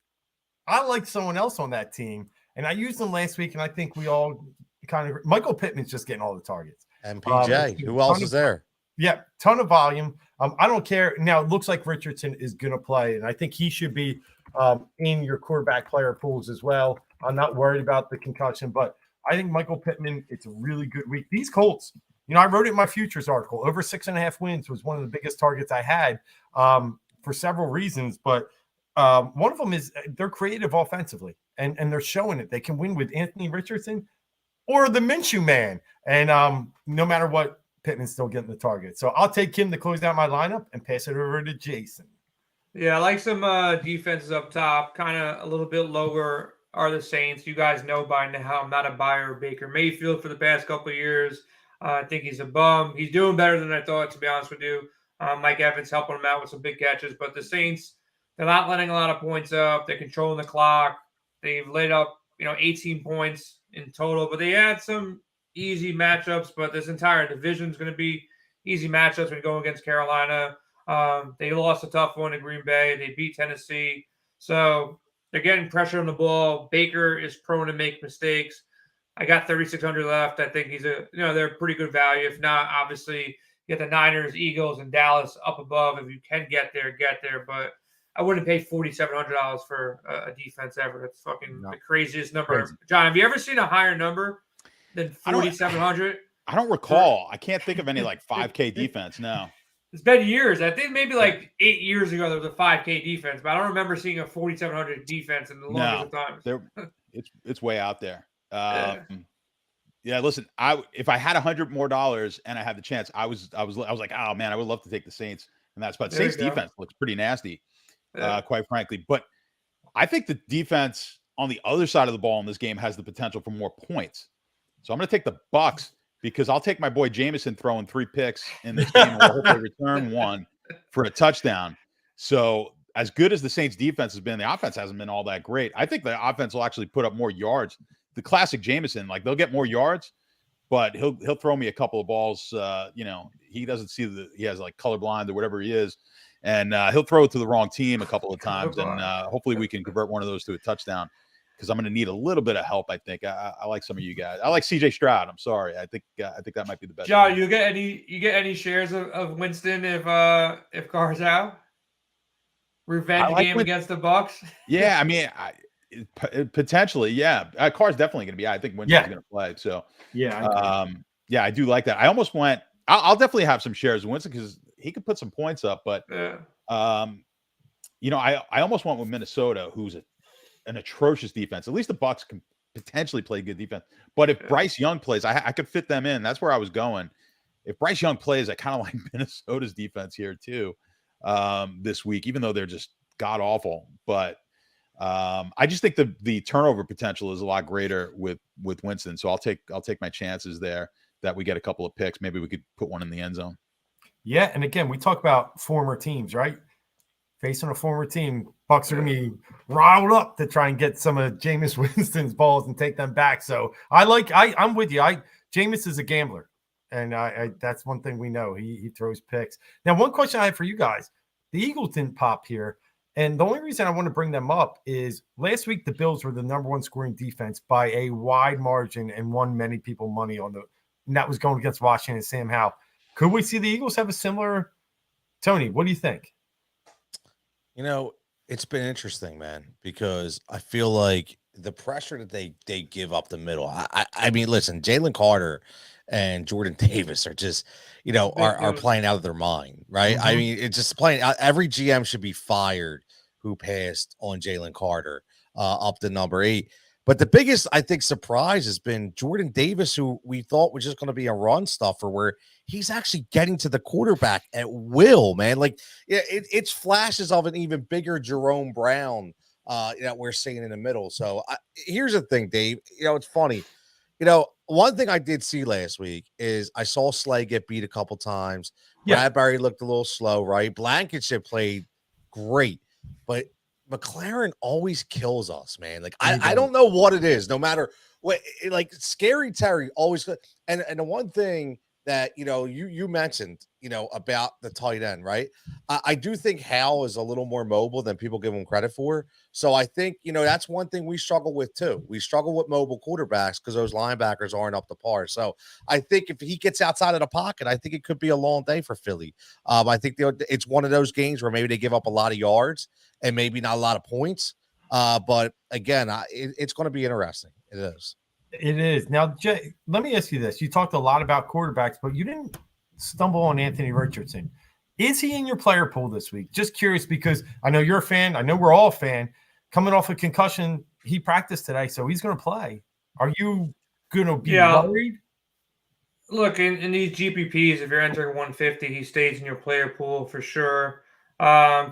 I like someone else on that team, and I used them last week, and I think we all kind of Michael Pittman's just getting all the targets. And PJ, who else is there? Yeah, ton of volume. I don't care. Now it looks like Richardson is going to play, and I think he should be in your quarterback player pools as well. I'm not worried about the concussion, but I think Michael Pittman, it's a really good week. These Colts, I wrote it in my futures article. Over 6.5 wins was one of the biggest targets I had for several reasons, but one of them is they're creative offensively, and they're showing it. They can win with Anthony Richardson or the Minshew man, and no matter what, Pittman's still getting the target. So I'll take him to close out my lineup and pass it over to Jason. Yeah, I like some defenses up top. Kind of a little bit lower are the Saints. You guys know by now I'm not a buyer of Baker Mayfield for the past couple of years. I think he's a bum. He's doing better than I thought, to be honest with you. Mike Evans helping him out with some big catches. But the Saints, they're not letting a lot of points up. They're controlling the clock. They've laid up, 18 points in total. But they had some easy matchups, but this entire division is going to be easy matchups when going against Carolina. They lost a tough one in Green Bay. They beat Tennessee. So they're getting pressure on the ball. Baker is prone to make mistakes. I got 3,600 left. I think they're pretty good value. If not, obviously, you get the Niners, Eagles, and Dallas up above. If you can get there, get there. But I wouldn't pay $4,700 for a defense ever. It's fucking the craziest number. Crazy. John, have you ever seen a higher number than 4,700? I don't recall. I can't think of any like 5K defense. No, it's been years. I think maybe like 8 years ago there was a 5K defense, but I don't remember seeing a 4,700 defense in the longest of times. It's way out there. Yeah. Listen, if I had $100 more and I had the chance, I was like, oh man, I would love to take the Saints, and that's but Saints defense looks pretty nasty, quite frankly. But I think the defense on the other side of the ball in this game has the potential for more points. So I'm going to take the Bucks because I'll take my boy Jameson throwing 3 picks in this game and we'll hopefully return one for a touchdown. So as good as the Saints defense has been, the offense hasn't been all that great. I think the offense will actually put up more yards. The classic Jameson, like they'll get more yards, but he'll throw me a couple of balls. He doesn't see he has like colorblind or whatever he is. And he'll throw it to the wrong team a couple of times. And hopefully we can convert one of those to a touchdown. Because I'm going to need a little bit of help. I think I like some of you guys. I like CJ Stroud. I'm sorry. I think that might be the best. John, you get any shares of Winston if Carr's out? Revenge game against the Bucks. Yeah, I mean, potentially, yeah. Carr's definitely going to be. I think Winston's going to play. So yeah, I do like that. I almost went. I'll definitely have some shares of Winston because he could put some points up. But I almost went with Minnesota, who's an atrocious defense. At least the Bucks can potentially play good defense. But if Bryce Young plays, I could fit them in. That's where I was going. If Bryce Young plays, I kind of like Minnesota's defense here too this week, even though they're just god awful. But I just think the turnover potential is a lot greater with Winston. So I'll take my chances there that we get a couple of picks. Maybe we could put one in the end zone. Yeah, and again, we talk about former teams, right? Facing a former team, Bucks are going to be riled up to try and get some of Jameis Winston's balls and take them back. So I'm with you. Jameis is a gambler, and that's one thing we know. He throws picks. Now, one question I have for you guys: the Eagles didn't pop here, and the only reason I want to bring them up is last week the Bills were the number 1 scoring defense by a wide margin and won many people money and that was going against Washington and Sam Howell. Could we see the Eagles have a similar? Tony, what do you think? It's been interesting, man, because I feel like the pressure that they give up the middle. I mean, listen, Jalen Carter and Jordan Davis are just, Big are goats. playing out of their mind, right? I Mhm. mean, it's just playing out. Every GM should be fired who passed on Jalen Carter up to number 8. But the biggest, I think, surprise has been Jordan Davis, who we thought was just going to be a run stuffer, where he's actually getting to the quarterback at will, man. Like, yeah, it's flashes of an even bigger Jerome Brown that we're seeing in the middle. So here's the thing, Dave. It's funny. One thing I did see last week is I saw Slay get beat a couple times. Yeah. Bradbury looked a little slow, right? Blankenship played great, but McLaren always kills us, man. Like He I does. don't know what it is. No matter what, like Scary Terry always. And the one thing that you mentioned, about the tight end, right? I do think Hal is a little more mobile than people give him credit for. So I think, that's one thing we struggle with too. We struggle with mobile quarterbacks because those linebackers aren't up to par. So I think if he gets outside of the pocket, I think it could be a long day for Philly. I think it's one of those games where maybe they give up a lot of yards and maybe not a lot of points. But again, it's going to be interesting. It is. It is. Now, Jay, let me ask you this. You talked a lot about quarterbacks, but you didn't stumble on Anthony Richardson. Is he in your player pool this week? Just curious because I know you're a fan. I know we're all a fan. Coming off a concussion, he practiced today, so he's going to play. Are you going to be Yeah. worried? Look, in these GPPs, if you're entering 150, he stays in your player pool for sure.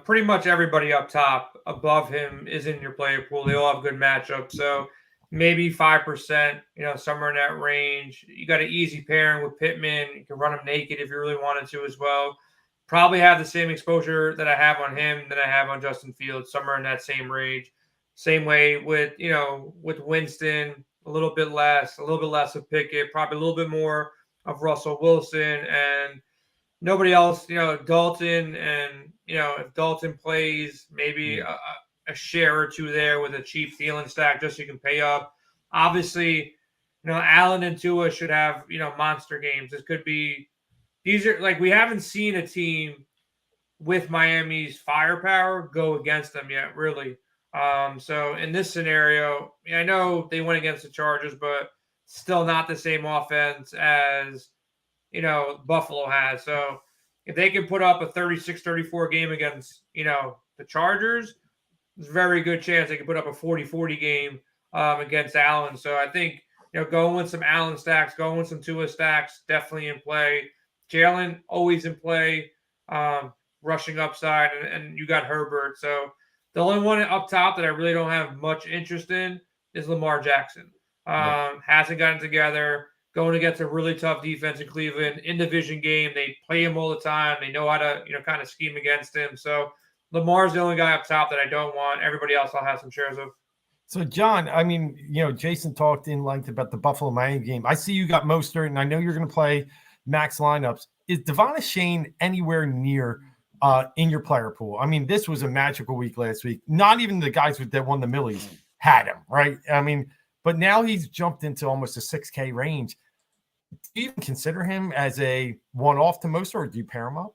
Pretty much everybody up top above him is in your player pool. They all have good matchups. So maybe 5%, somewhere in that range. You got an easy pairing with Pittman. You can run him naked if you really wanted to as well. Probably have the same exposure that I have on him that I have on Justin Fields, somewhere in that same range. Same way with Winston, a little bit less of Pickett, probably a little bit more of Russell Wilson, and nobody else, Dalton. And, if Dalton plays, maybe a share or two there with a cheap Thielen stack just so you can pay up. Obviously, Allen and Tua should have, monster games. These are like, we haven't seen a team with Miami's firepower go against them yet, really. So in this scenario, I know they went against the Chargers, but still not the same offense as, Buffalo has. So if they can put up a 36-34 game against, the Chargers, there's a very good chance they can put up a 40-40 game against Allen. So I think, going with some Allen stacks, going with some Tua stacks, definitely in play. Jalen, always in play. Rushing upside, and you got Herbert. So the only one up top that I really don't have much interest in is Lamar Jackson. Hasn't gotten together, going against a really tough defense in Cleveland, in division game. They play him all the time. They know how to, kind of scheme against him. So Lamar's the only guy up top that I don't want. Everybody else I'll have some shares of. So, John, I mean, Jason talked in length about the Buffalo Miami game. I see you got Mostert, and I know you're going to play max lineups. Is Devon Shane anywhere near in your player pool? I mean, this was a magical week last week. Not even the guys that won the Millies had him, right? I mean, but now he's jumped into almost a 6K range. Do you even consider him as a one-off to Mostert, or do you pair him up?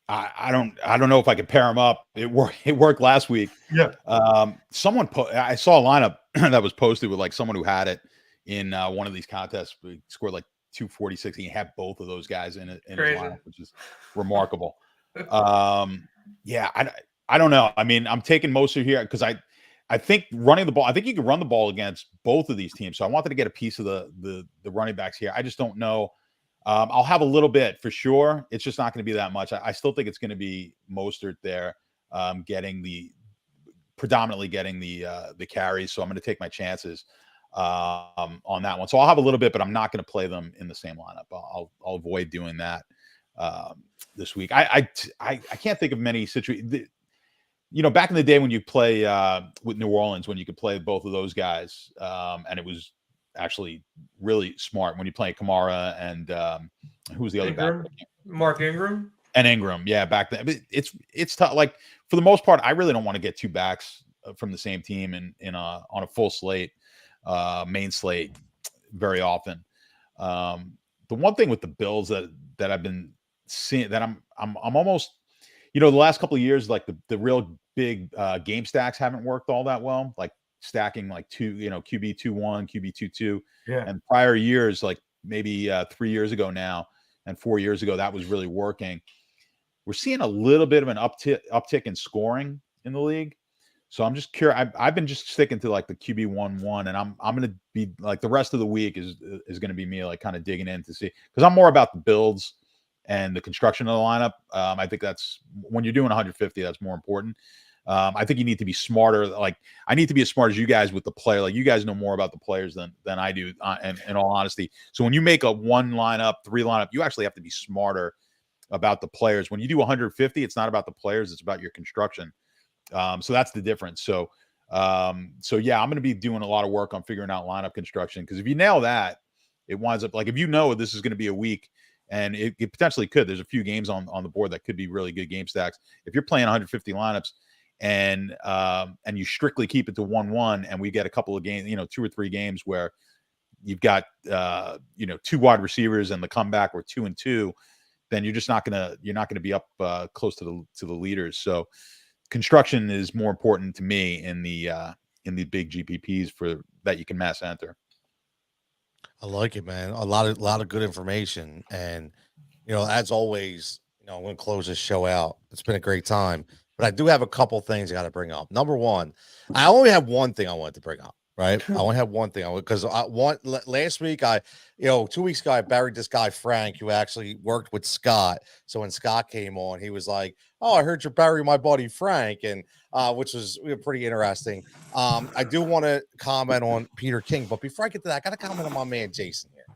I don't know if I could pair him up. It worked last week. Yeah. I saw a lineup that was posted with like someone who had it in one of these contests. We scored like 246, and he had both of those guys in his lineup, which is remarkable. Yeah, I don't know. I mean, I'm taking Mostert here because I think running the ball. I think you can run the ball against both of these teams. So I wanted to get a piece of the running backs here. I just don't know. I'll have a little bit for sure. It's just not going to be that much. I still think it's going to be Mostert there, predominantly getting the carries. So I'm going to take my chances on that one. So I'll have a little bit, but I'm not going to play them in the same lineup. I'll avoid doing that this week. I can't think of many situations. Back in the day when you play with New Orleans, when you could play both of those guys, and it was actually really smart when you play Kamara and who's the other back? Mark Ingram. And Ingram, yeah, back then. It's tough. Like for the most part, I really don't want to get two backs from the same team on a full slate, main slate, very often. The one thing with the Bills that I've been seeing that I'm almost, the last couple of years, like the real big game stacks haven't worked all that well. Like stacking like QB 2-1, QB 2-2. Yeah. And prior years, like maybe 3 years ago now and 4 years ago, that was really working. We're seeing a little bit of an uptick in scoring in the league. So I'm just curious. I've been just sticking to like the QB 1-1, and I'm going to be like the rest of the week is going to be me like kind of digging in to see, because I'm more about the builds and the construction of the lineup. I think that's when you're doing 150, that's more important. I think you need to be smarter. Like I need to be as smart as you guys with the player. Like you guys know more about the players than I do, and in all honesty. So when you make a 1 lineup, 3 lineup, you actually have to be smarter about the players. When you do 150, it's not about the players, it's about your construction. So that's the difference. So yeah, I'm going to be doing a lot of work on figuring out lineup construction, because if you nail that, it winds up like, if you know this is going to be a week, and it potentially could, there's a few games on the board that could be really good game stacks. If you're playing 150 lineups and you strictly keep it to 1-1, and we get a couple of games, 2 or 3 games where you've got 2 wide receivers and the comeback, or 2 and 2, then you're not gonna be up close to the leaders. So construction is more important to me in the big GPPs for that you can mass enter. I like it, man. A lot of good information, and as always, I'm going to close this show out. It's been a great time, but I do have a couple things I got to bring up. Number one, I only have one thing I wanted to bring up. Right, I only have one thing because last week 2 weeks ago I buried this guy Frank, who actually worked with Scott. So when Scott came on, he was like, "Oh, I heard you bury my buddy Frank," and which was pretty interesting. I do want to comment on Peter King, but before I get to that, I got to comment on my man Jason here.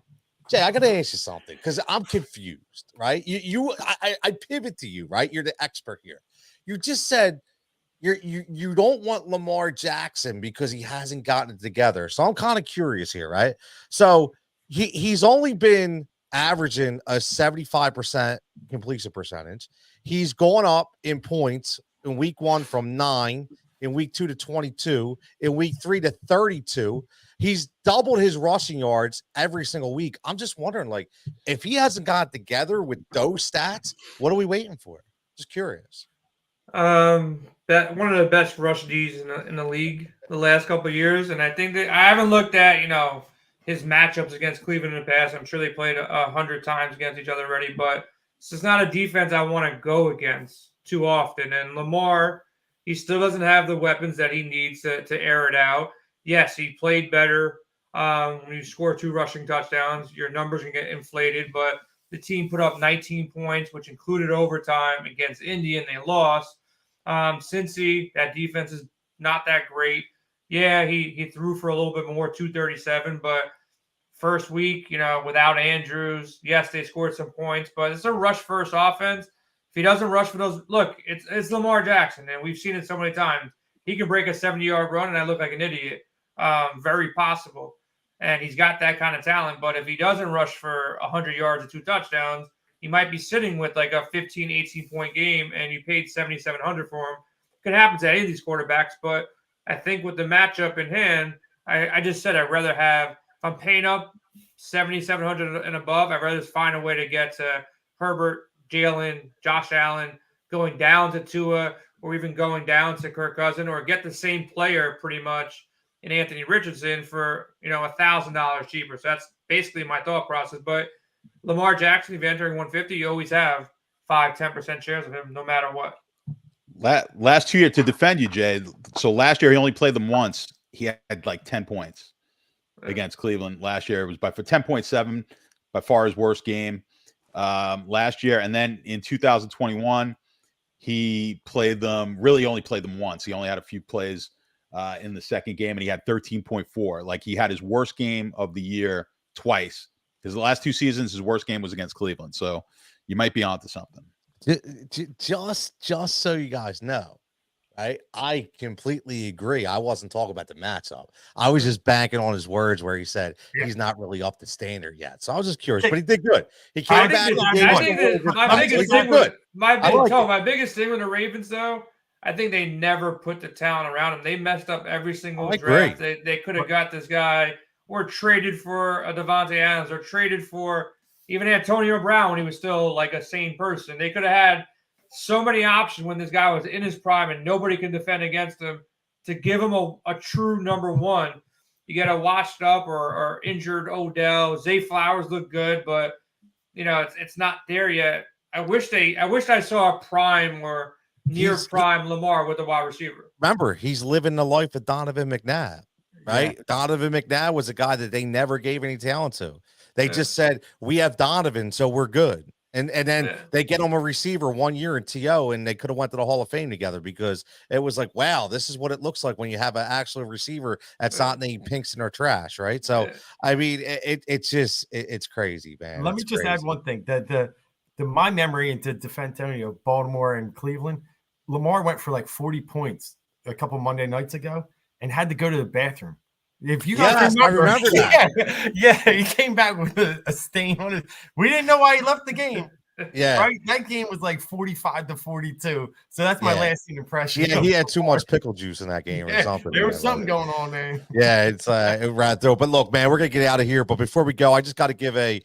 Jay, I got to ask you something, because I'm confused. Right, I pivot to you. Right, you're the expert here. You just said you don't want Lamar Jackson because he hasn't gotten it together. So I'm kind of curious here, right? So he's only been averaging a 75% completion percentage. He's gone up in points in week 1 from 9, in week 2 to 22, in week 3 to 32. He's doubled his rushing yards every single week. I'm just wondering, like, if he hasn't got it together with those stats, what are we waiting for? Just curious. That one of the best rush Ds in the league the last couple of years, and I think that I haven't looked at his matchups against Cleveland in the past. I'm sure they played 100 times against each other already, but this is not a defense I want to go against too often. And Lamar, he still doesn't have the weapons that he needs to air it out. Yes, he played better. When you score 2 rushing touchdowns, your numbers can get inflated, but the team put up 19 points, which included overtime against Indy, and they lost. Cincy, that defense is not that great. Yeah, he threw for a little bit more, 237, but first week, without Andrews, yes, they scored some points, but it's a rush first offense. If he doesn't rush for those, look, it's Lamar Jackson, and we've seen it so many times. He can break a 70-yard run, and I look like an idiot. Very possible. And he's got that kind of talent, but if he doesn't rush for 100 yards and 2 touchdowns, he might be sitting with like a 15, 18-point game, and you paid $7,700 for him. Could happen to any of these quarterbacks, but I think with the matchup in hand, I just said I'd rather have, if I'm paying up $7,700 and above, I'd rather just find a way to get to Herbert, Jalen, Josh Allen, going down to Tua, or even going down to Kirk Cousins, or get the same player pretty much in Anthony Richardson for $1,000 cheaper. So that's basically my thought process. But Lamar Jackson, if you're entering 150, you always have 5-10% shares of him, no matter what. Last 2 years, to defend you, Jay. So last year he only played them once. He had like 10 points against Cleveland last year. It was for 10.7, by far his worst game last year. And then in 2021, he only played them once. He only had a few plays in the second game, and he had 13.4. Like, he had his worst game of the year twice. Because the last 2 seasons, his worst game was against Cleveland. So you might be onto something. Just so you guys know, right? I completely agree. I wasn't talking about the matchup. I was just banking on his words where he said he's not really up to standard yet. So I was just curious, but he did good. He came back. My biggest thing with the Ravens, though, I think they never put the talent around him. They messed up every single draft. They could have got this guy, or traded for a Devontae Adams, or traded for even Antonio Brown when he was still like a sane person. They could have had so many options when this guy was in his prime and nobody can defend against him. To give him a true number one, you get a washed up or injured Odell. Zay Flowers looked good, but it's not there yet. I wish I saw a prime or near prime Lamar with a wide receiver. Remember, he's living the life of Donovan McNabb, right? Yeah. Donovan McNabb was a guy that they never gave any talent to. They just said, we have Donovan, so we're good. And then they get him a receiver 1 year in TO, and they could have went to the Hall of Fame together because it was like, wow, this is what it looks like when you have an actual receiver that's not named Pinkston or trash, right? So I mean, it's crazy, man. Let me just add one thing. The my memory into defend Antonio, Baltimore and Cleveland, Lamar went for like 40 points a couple Monday nights ago and had to go to the bathroom. If you guys remember, I remember that. Yeah, he came back with a stain on it. We didn't know why he left the game. Yeah, right. That game was like 45-42. So that's my lasting impression. Yeah, he had too much pickle juice in that game or something. There was something going on there. Yeah, it's right through. But look, man, we're gonna get out of here. But before we go, I just got to give a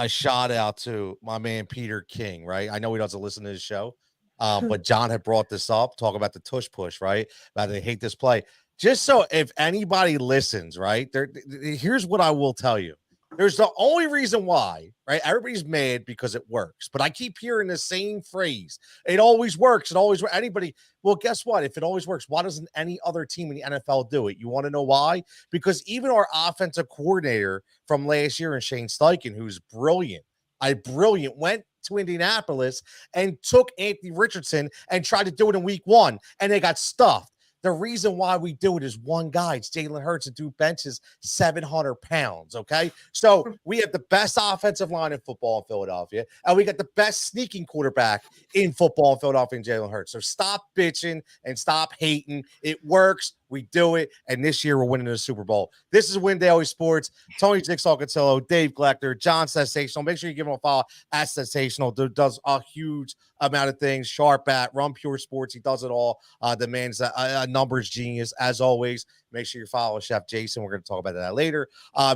shout out to my man Peter King. Right, I know he doesn't listen to his show, but John had brought this up, talking about the tush push, right? About they hate this play. Just so if anybody listens, right, here's what I will tell you. There's the only reason why, right? Everybody's mad because it works. But I keep hearing the same phrase. It always works. It always works. Anybody, well, guess what? If it always works, why doesn't any other team in the NFL do it? You want to know why? Because even our offensive coordinator from last year, and Shane Steichen, who's brilliant, went to Indianapolis and took Anthony Richardson and tried to do it in week 1, and they got stuffed. The reason why we do it is one guy, it's Jalen Hurts, and dude benches 700 pounds, okay? So we have the best offensive line in football in Philadelphia, and we got the best sneaking quarterback in football in Philadelphia, in Jalen Hurts. So stop bitching and stop hating. It works. We do it, and this year we're winning the Super Bowl. This is Win Daily Sports. Tony Jigsaw Cotillo, Dave Gleckner, John Statsational. Make sure you give him a follow at Statsational. Does a huge amount of things. Sharp at Run Pure Sports. He does it all. The man's a numbers genius, as always. Make sure you follow Chef Jason. We're going to talk about that later.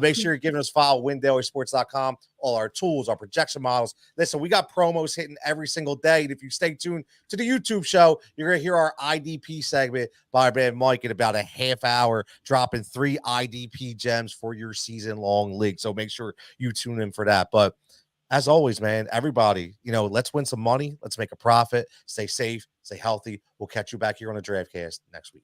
Make sure you're giving us a follow, WinDailySports.com. All our tools, our projection models. Listen, we got promos hitting every single day. And if you stay tuned to the YouTube show, you're going to hear our IDP segment by our man Mike in about a half hour, dropping 3 IDP gems for your season-long league. So make sure you tune in for that. But as always, man, everybody, let's win some money. Let's make a profit. Stay safe. Stay healthy. We'll catch you back here on the DraftCast next week.